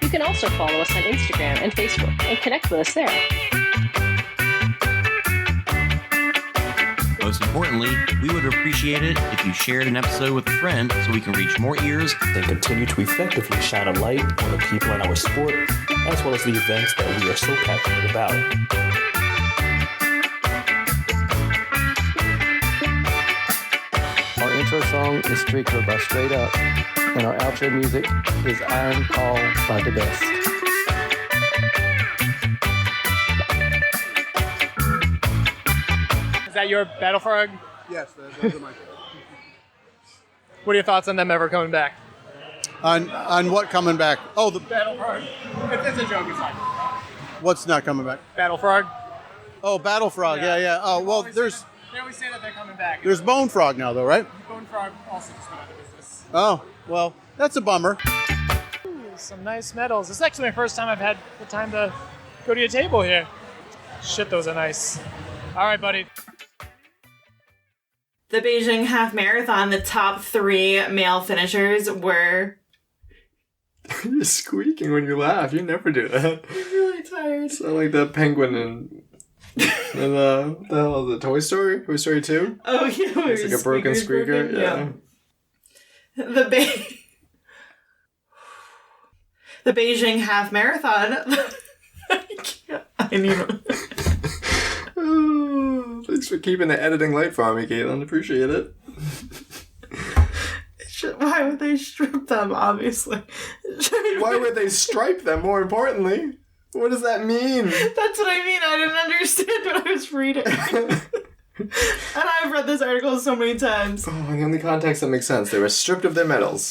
You can also follow us on Instagram and Facebook and connect with us there. Most importantly, we would appreciate it if you shared an episode with a friend so we can reach more ears and continue to effectively shine a light on the people in our sport, as well as the events that we are so passionate about. Our intro song is Streaker by Straight Up, and our outro music is Iron Call by The Best. Is that your Battle Frog? Yes, those are my. What are your thoughts on them ever coming back? On what coming back? Oh, the Battle Frog. It's a joke, it's fine. What's not coming back? Battle Frog. Oh, Battle Frog. Yeah. Oh, well, They always say that they're coming back. there's Bone Frog now, though, right? Bone Frog also just went out of business. Oh, well, that's a bummer. Ooh, some nice medals. This is actually my first time I've had the time to go to your table here. Shit, those are nice. All right, buddy. The Beijing Half Marathon, the top 3 male finishers were... You're squeaking when you laugh. You never do that. I'm really tired. Sound like that penguin in what the hell is it? Toy Story? Toy Story 2? Oh, yeah. It's like a broken squeaker. Yeah. The Beijing Half Marathon. I need Thanks for keeping the editing light for me, Caitlin. Appreciate it. Why would they strip them, obviously? Why would they stripe them, more importantly? What does that mean? That's what I mean. I didn't understand what I was reading. And I've read this article so many times. Oh, in the only context that makes sense. They were stripped of their medals.